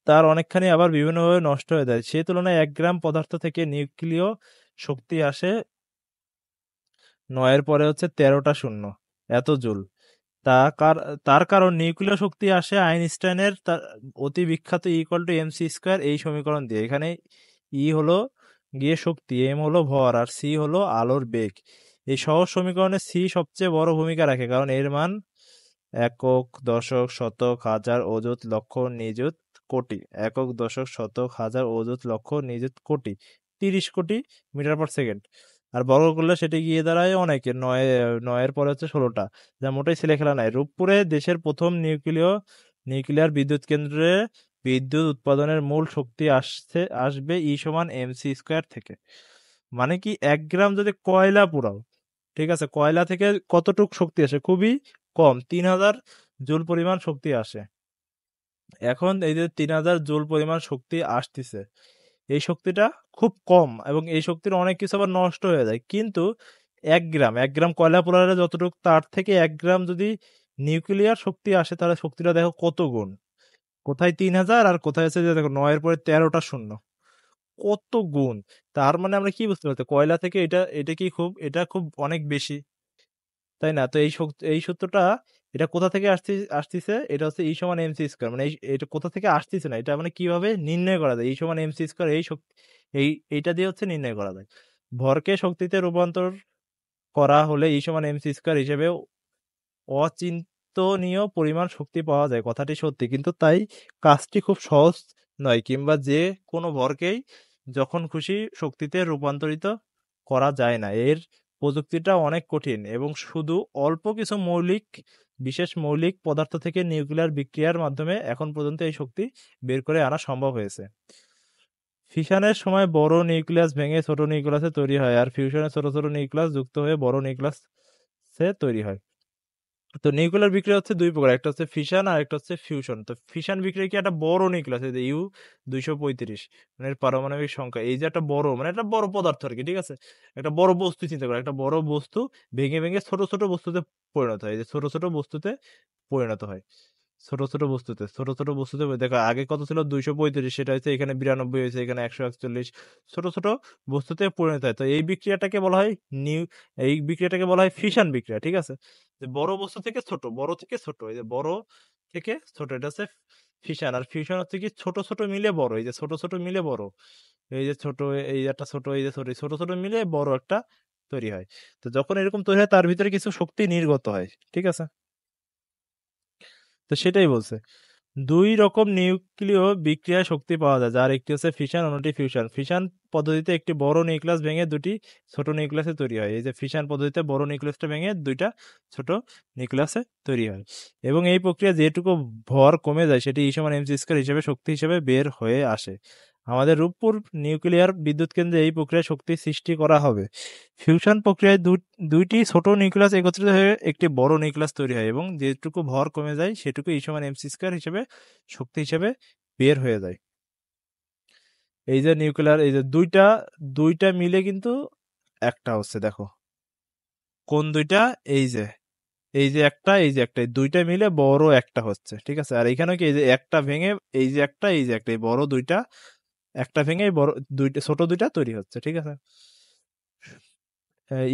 তার অনেকখানি আবার বিভিন্নভাবে নষ্ট হয়ে যায়। সেই তুলনায় 1 গ্রাম পদার্থ থেকে নিউক্লিয় শক্তি আসে 9 এর পরে হচ্ছে 13টা শূন্য, এত জুল। তা কার তার কারণ নিউক্লিয় শক্তি আসে আইনস্টাইনের অতি বিখ্যাত E = mc² এই সমীকরণ দিয়ে। এখানে ই হলো গিয়ে শক্তি, এম হলো ভর, আর সি হলো আলোর বেগ। এই সহজ সমীকরণে সি সবচেয়ে বড় ভূমিকা রাখে, কারণ এর মান একক, দশক, শতক, হাজার, অযুত, লক্ষ, নিযুত, কোটি। একক, দশক, শতক, হাজার, অযুত, লক্ষ, নিযুত, কোটি। 30 কোটি মিটার পার সেকেন্ড। আর বর্গ করলে সেটি গিয়ে দাঁড়ায় অনেকে, নয়ের পরে হচ্ছে 16টা, যা মোটেই ছেলে খেলা নাই। রূপপুরে দেশের প্রথম নিউক্লিয়ার বিদ্যুৎ কেন্দ্রে বিদ্যুৎ উৎপাদনের মূল শক্তি আসবে E = mc² থেকে। মানে কি 1 গ্রাম যদি কয়লা পোড়াও, ঠিক আছে, কয়লা থেকে কতটুক শক্তি আসে? খুবই কম, 3000 জুল পরিমাণ শক্তি আসে। এখন এই যে 3000 জুল পরিমাণ শক্তি আসতেছে, এই শক্তিটা খুব কম এবং এই শক্তির অনেক কিছু আবার নষ্ট হয়ে যায়। কিন্তু 1 গ্রাম কয়লা পোড়ালে যতটুক, তার থেকে 1 গ্রাম যদি নিউক্লিয়ার শক্তি আসে, তাহলে শক্তিটা দেখো কত গুণ। কোথায় 3000 আর কোথায় আছে যে দেখো 9 এর পরে 13টা শূন্য, কত গুণ। তার মানে আমরা কি বুঝতে পারছি? কয়লা থেকে এটা কি খুব, এটা খুব অনেক বেশি, তাই না? তো এই সূত্রটা, এটা কোথা থেকে আসতিছে? এটা হচ্ছে E = mc²। মানে এটা কোথা থেকে আসতিছে না, এটা মানে কিভাবে নির্ণয় করা যায়? E = mc², এইটা দিয়ে হচ্ছে নির্ণয় করা যায়। ভরকে শক্তিতে রূপান্তর করা হলে E = mc² হিসেবে অচিন্তনীয় পরিমাণ শক্তি পাওয়া যায়। কথাটি সত্যি, কিন্তু তাই কাজটি খুব সহজ নয়, কিংবা যে কোনো ভরকেই যখন খুশি শক্তিতে রূপান্তরিত করা যায় না। এর প্রযুক্তিটা অনেক কঠিন এবং শুধু অল্প কিছু বিশেষ মৌলিক পদার্থ থেকে নিউক্লিয়ার বিক্রিয়ার মাধ্যমে এখন পর্যন্ত এই শক্তি বের করে আনা সম্ভব হয়েছে। ফিশনের সময় বড় নিউক্লিয়াস ভেঙে ছোট নিউক্লিয়াসে তৈরি হয়, আর ফিউশনে ছোট ছোট নিউক্লিয়াস যুক্ত হয়ে বড় নিউক্লিয়াসে তৈরি হয়। তো নিউক্লিয়ার বিক্রিয়া হচ্ছে দুই প্রকার, একটা হচ্ছে ফিশন আর একটা হচ্ছে ফিউশন। তো ফিশন বিক্রিয়া কি একটা বড় নিউক্লিয়াস, এই যে U-235 মানে এর পারমাণবিক সংখ্যা, এই যে একটা বড়, মানে একটা বড় পদার্থ আর কি, ঠিক আছে? একটা বড় বস্তু চিন্তা করে, একটা বড় বস্তু ভেঙে ভেঙে ছোট ছোট বস্তুতে পরিণত হয়। এই যে ছোট ছোট বস্তুতে পরিণত হয়, ছোট ছোট বস্তুতে দেখো আগে কত ছিল? 235, সেটা হচ্ছে এখানে 92 হয়েছে, এখানে 141। ছোট ছোট বস্তুতে পরিণত হয়। তো নিউ এই বিক্রিয়াটাকে বলা হয় ফিশন বিক্রিয়া, ঠিক আছে? যে বড় বস্তু থেকে ছোট, বড় থেকে ছোট, এই যে বড় থেকে ছোট, এটা হচ্ছে ফিশন। আর ফিউশন হচ্ছে কি ছোট ছোট মিলে বড়, এই যে ছোট ছোট মিলে বড়, এই যে ছোট, এই যে একটা ছোট, এই যে ছোট, এই ছোট ছোট মিলে বড় একটা তৈরি হয়। তো যখন এরকম তৈরি হয়, তার ভিতরে কিছু শক্তি নির্গত হয়, ঠিক আছে? তো সেটাই বলছে। 2 রকম নিউক্লিয় বিক্রিয়ায় শক্তি পাওয়া যায়, যার একটি হচ্ছে ফিশন, অন্যটি ফিউশন। ফিশন পদ্ধতিতে একটি বড় নিউক্লিয়াস ভেঙে দুটি ছোট নিউক্লিয়াসে তৈরি হয়। এই যে ফিশন পদ্ধতিতে বড় নিউক্লিয়াসটা ভেঙে দুইটা ছোট নিউক্লিয়াসে তৈরি হয়, এবং এই প্রক্রিয়া যেটুকু ভর কমে যায় সেটি E = mc² হিসেবে শক্তি হিসেবে বের হয়ে আসে। আমাদের রূপপুর নিউক্লিয়ার বিদ্যুৎ কেন্দ্রে এই প্রক্রিয়ায় শক্তি সৃষ্টি করা হবে। ফিউশন প্রক্রিয়ায় দুইটি ছোট নিউক্লিয়াস একত্রিত হয়ে একটি বড় নিউক্লিয়াস তৈরি হয়, এবং যেটুকু ভর কমে যায় সেটুকু E = mc² হিসেবে শক্তি হিসেবে বের হয়ে যায়। এই যে নিউক্লিয়ার, এই যে দুইটা দুইটা মিলে কিন্তু একটা হচ্ছে, দেখো কোন দুইটা, এই যে এই যে একটা, এই যে একটা, এই দুইটা মিলে বড় একটা হচ্ছে, ঠিক আছে। আর এখানে কি এই যে একটা ভেঙে এই যে একটা, এই যে একটা, এই বড় দুইটা একটা ভেঙে এই বড় দুইটা ছোট দুইটা তৈরি হচ্ছে, ঠিক আছে।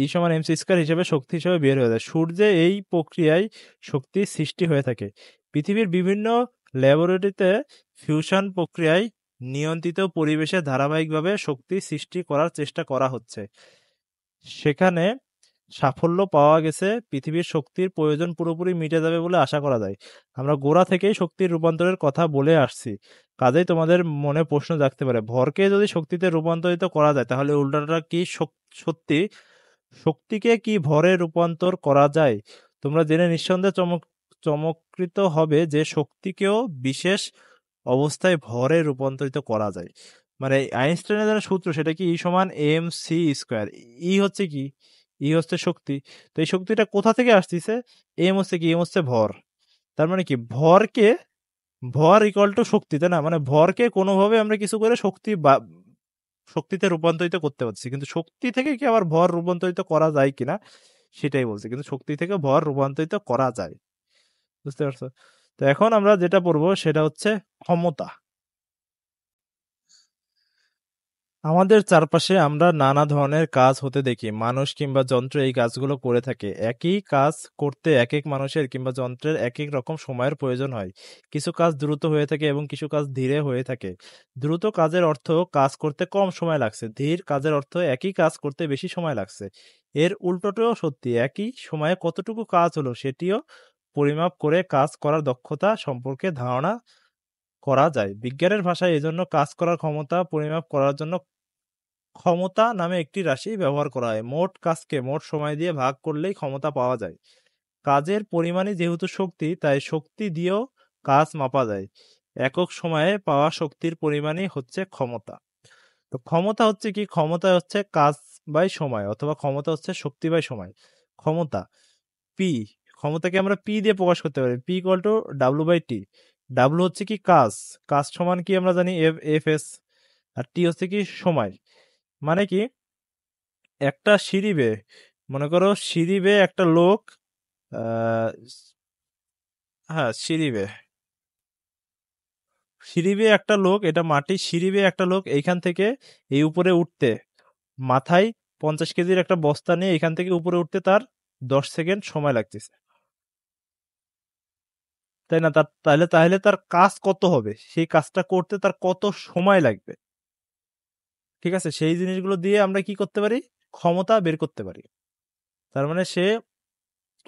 ই সমান এমসি স্কয়ার হিসেবে শক্তি হিসেবে বের হয়ে যায়। সূর্যে এই প্রক্রিয়ায় শক্তির সৃষ্টি হয়ে থাকে। পৃথিবীর বিভিন্ন ল্যাবরেটরিতে ফিউশন প্রক্রিয়ায় নিয়ন্ত্রিত পরিবেশে ধারাবাহিকভাবে শক্তি সৃষ্টি করার চেষ্টা করা হচ্ছে। সেখানে সাফল্য পাওয়া গেছে। পৃথিবীর শক্তির প্রয়োজন পুরোপুরি মিটে যাবে বলে আশা করা যায়। আমরা গোড়া থেকেই শক্তির রূপান্তরের কথা বলে আসছি। কাজেই তোমাদের মনে প্রশ্ন জাগতে পারে, ভরকে যদি শক্তিতে রূপান্তরিত করা যায় তাহলে উল্টাটা কি সত্যি? শক্তিকে কি ভরে রূপান্তর করা যায়? তোমরা জেনে নিঃসন্দেহে চমৎকৃত হবে যে শক্তিকেও বিশেষ অবস্থায় ভরে রূপান্তরিত করা যায়। মানে আইনস্টাইনের যে সূত্র সেটা কি ই সমান এম সি স্কোয়ার। ই হচ্ছে কি, ই হচ্ছে শক্তি। তো এই শক্তিটা কোথা থেকে আসতেছে? এম হচ্ছে কি, এম হচ্ছে ভর। তার মানে কি ভরকে, ভর ইকুয়াল টু শক্তি, তাই না? মানে ভরকে কোনোভাবে আমরা কিছু করে শক্তি বা শক্তিতে রূপান্তরিত করতে পারছি, কিন্তু শক্তি থেকে কি আবার ভর রূপান্তরিত করা যায় কিনা সেটাই বলছি। কিন্তু শক্তি থেকে ভর রূপান্তরিত করা যায়, বুঝতে পারছো? তো এখন আমরা যেটা পড়বো সেটা হচ্ছে ক্ষমতা। আমাদের চারপাশে আমরা নানা ধরনের কাজ হতে দেখি। মানুষ কিংবা যন্ত্র এই কাজগুলো করে থাকে। একই কাজ করতে একেক মানুষের কিংবা যন্ত্রের একেক রকম সময়ের প্রয়োজন হয়। কিছু কাজ দ্রুত হয়ে থাকে এবং কিছু কাজ ধীরে হয়ে থাকে। দ্রুত কাজের অর্থ কাজ করতে কম সময় লাগছে, ধীর কাজের অর্থ একই কাজ করতে বেশি সময় লাগছে। এর উল্টোটাও সত্যি, একই সময়ে কতটুকু কাজ হলো সেটিও পরিমাপ করে কাজ করার দক্ষতা সম্পর্কে ধারণা করা যায়। বিজ্ঞানের ভাষায় এজন্য কাজ করার ক্ষমতা পরিমাপ করার জন্য ক্ষমতা নামে একটি রাশি ব্যবহার করা হয়। মোট কাজকে মোট সময় দিয়ে ভাগ করলেই ক্ষমতা পাওয়া যায়। কাজের পরিমাণই যেহেতু শক্তি, তাই শক্তি দিয়েও কাজ মাপা যায়। একক সময়ে পাওয়া শক্তির পরিমাণই হচ্ছে ক্ষমতা। তো ক্ষমতা হচ্ছে কি? ক্ষমতা হচ্ছে কাজ বাই সময়, অথবা ক্ষমতা হচ্ছে শক্তি বাই সময়। ক্ষমতা পি, ক্ষমতাকে আমরা পি দিয়ে প্রকাশ করতে পারি। P equal to W by T. W হচ্ছে কি কাজ, কাজ সমান কি আমরা জানি এফ এফ এস। আর টি হচ্ছে কি সময়। মানে কি একটা সিঁড়ি বেয়ে, মনে করো সিঁড়ি বেয়ে একটা লোক, আহ, হ্যাঁ সিঁড়ি বেয়ে, সিঁড়ি বেয়ে একটা লোক, এটা মাটি, সিঁড়ি বেয়ে একটা লোক এইখান থেকে এই উপরে উঠতে মাথায় 50 কেজির একটা বস্তা নিয়ে এখান থেকে উপরে উঠতে তার 10 সেকেন্ড সময় লাগতেছে, তাই না? তার তাহলে তাহলে তার কাজ কত হবে, সেই কাজটা করতে তার কত সময় লাগবে, ঠিক আছে? সেই জিনিসগুলো দিয়ে আমরা কি করতে পারি? ক্ষমতা বের করতে পারি। তার মানে সে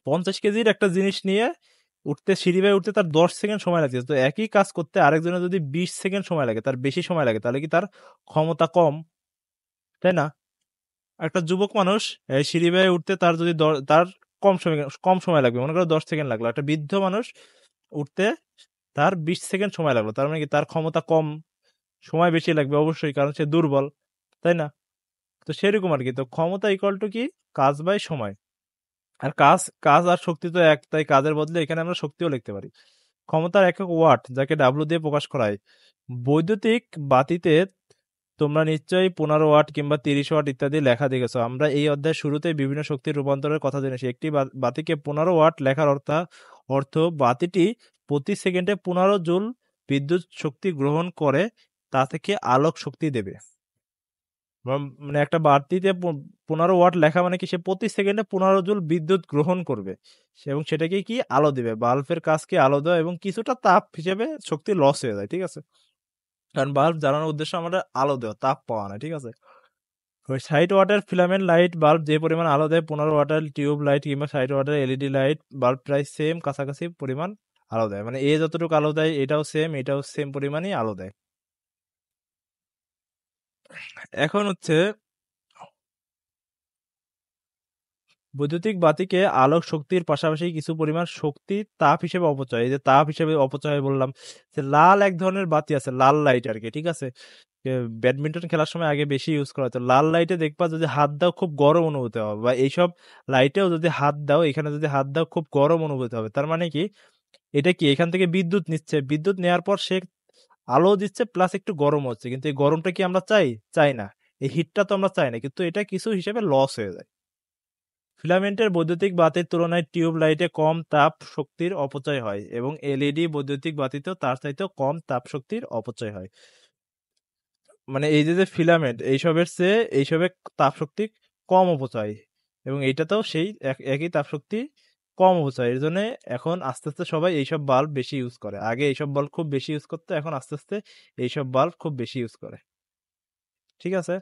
50 কেজির একটা জিনিস নিয়ে উঠতে, সিঁড়ি বেয়ে উঠতে তার 10 সেকেন্ড সময় লাগছে। তো একই কাজ করতে আরেকজনের যদি 20 সেকেন্ড সময় লাগে, তার বেশি সময় লাগে, তাহলে কি তার ক্ষমতা কম, তাই না? একটা যুবক মানুষ এই সিঁড়ি বেয়ে উঠতে তার যদি তার কম সময় লাগবে, মনে করো 10 সেকেন্ড লাগলো। একটা বৃদ্ধ মানুষ উঠতে তার 20 সেকেন্ড সময় লাগলো, তার মানে কি তার ক্ষমতা কম, সময় বেশি লাগবে অবশ্যই, কারণ সে দুর্বল, তাই না? তো সেরকম আর কি। তো ক্ষমতা ইকুয়াল টু কি? কাজ বাই সময়। আর কাজ, কাজ আর শক্তি তো এক, তাই কাজের বদলে এখানে আমরা শক্তিও লিখতে পারি। ক্ষমতার একক ওয়াট, যাকে ডাব্লু দিয়ে প্রকাশ করা হয়। বৈদ্যুতিক বাতিতে তোমরা নিশ্চয়ই 15 ওয়াট কিংবা 30 ওয়াট ইত্যাদি লেখা দেখেছো। আমরা এই অধ্যায়ের শুরুতে বিভিন্ন শক্তির রূপান্তরের কথা জেনেছি। একটি বাতিকে 15 ওয়াট লেখার অর্থ বাতিটি প্রতি সেকেন্ডে 15 জুল বিদ্যুৎ শক্তি গ্রহণ করে তা থেকে আলোক শক্তি দেবে। মানে একটা বাতিতে 15 ওয়াট লেখা মানে কি, সে প্রতি সেকেন্ডে 15 জুল বিদ্যুৎ গ্রহণ করবে, এবং সেটাকে কি আলো দিবে। বাল্বের কাজ কি আলো দেওয়া, এবং কিছুটা তাপ হিসেবে শক্তি লস হয়ে যায়, ঠিক আছে? কারণ বাল্ব জ্বালানোর উদ্দেশ্য আমাদের আলো দেওয়া, তাপ পাওয়া না, ঠিক আছে? ওই 60 ওয়াটের ফিলামেন্ট লাইট বাল্ব যে পরিমাণ আলো দেয়, 15 ওয়াটের টিউব লাইট কিংবা 60 ওয়াটের এলইডি লাইট বাল্ব প্রায় সেম, কাছাকাছি পরিমাণ আলো দেয়। মানে এ যতটুকু আলো দেয় এটাও সেম পরিমাণই আলো দেয়। এখন হচ্ছে বৈদ্যুতিক বাতিকে আলোক শক্তির পাশাপাশি কিছু পরিমাণ শক্তি তাপ হিসেবে অপচয়, এই যে তাপ হিসেবে অপচয় বললাম, যে লাল এক ধরনের বাতি আছে, লাল লাইট আর কি, ঠিক আছে? ব্যাডমিন্টন খেলার সময় আগে বেশি ইউজ করা হতো। লাল লাইটে দেখবা যদি হাত দাও খুব গরম অনুভূতি হবে, বা এইসব লাইটেও যদি হাত দাও, এখানে যদি হাত দাও খুব গরম অনুভূতি হবে। তার মানে কি, এটা কি এখান থেকে বিদ্যুৎ নিচ্ছে, বিদ্যুৎ নেওয়ার পর সে আলো দিচ্ছে প্লাস একটু গরম হচ্ছে, কিন্তু এই গরমটা কি আমরা চাই? চাই না। এই হিটটা তো আমরা চাই না, কিন্তু এটা কিছু হিসেবে লস হয়ে যায়। ফিলামেন্টের বৈদ্যুতিক বাতির তুলনায় টিউব লাইটে কম তাপ শক্তির অপচয় হয় এবং এলইডি বৈদ্যুতিক বাতিতেও তার চাইতেও কম তাপ শক্তির অপচয় হয়। মানে এই যে ফিলামেন্ট এইসবের চেয়ে এইসবে তাপ শক্তি কম অপচয়, এবং এইটাতেও সেই একই তাপ শক্তি কম অপচয়। এর জন্য এখন আস্তে আস্তে সবাই এইসব বাল্ব বেশি ইউজ করে। আগে এইসব বাল্ব খুব বেশি ইউজ করতো, এখন আস্তে আস্তে এইসব বাল্ব খুব বেশি ইউজ করে। ঠিক আছে,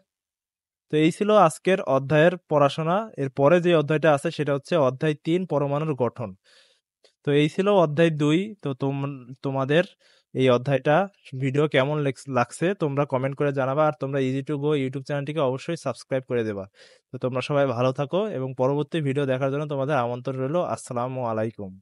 তো এই ছিল আজকের অধ্যায়ের পড়াশোনা। এর পরে যে অধ্যায়টা আছে সেটা হচ্ছে অধ্যায় ৩, পরমাণুর গঠন। তো এই ছিল অধ্যায় ২। তো তোমাদের এই অধ্যায়টা ভিডিও কেমন লাগছে তোমরা কমেন্ট করে জানাবা, আর তোমরা ইজি টু গো ইউটিউব চ্যানেলটিকে অবশ্যই সাবস্ক্রাইব করে দেবা। তো তোমরা সবাই ভালো থাকো এবং পরবর্তী ভিডিও দেখার জন্য তোমাদের আমন্ত্রণ রইল। আসসালামু আলাইকুম।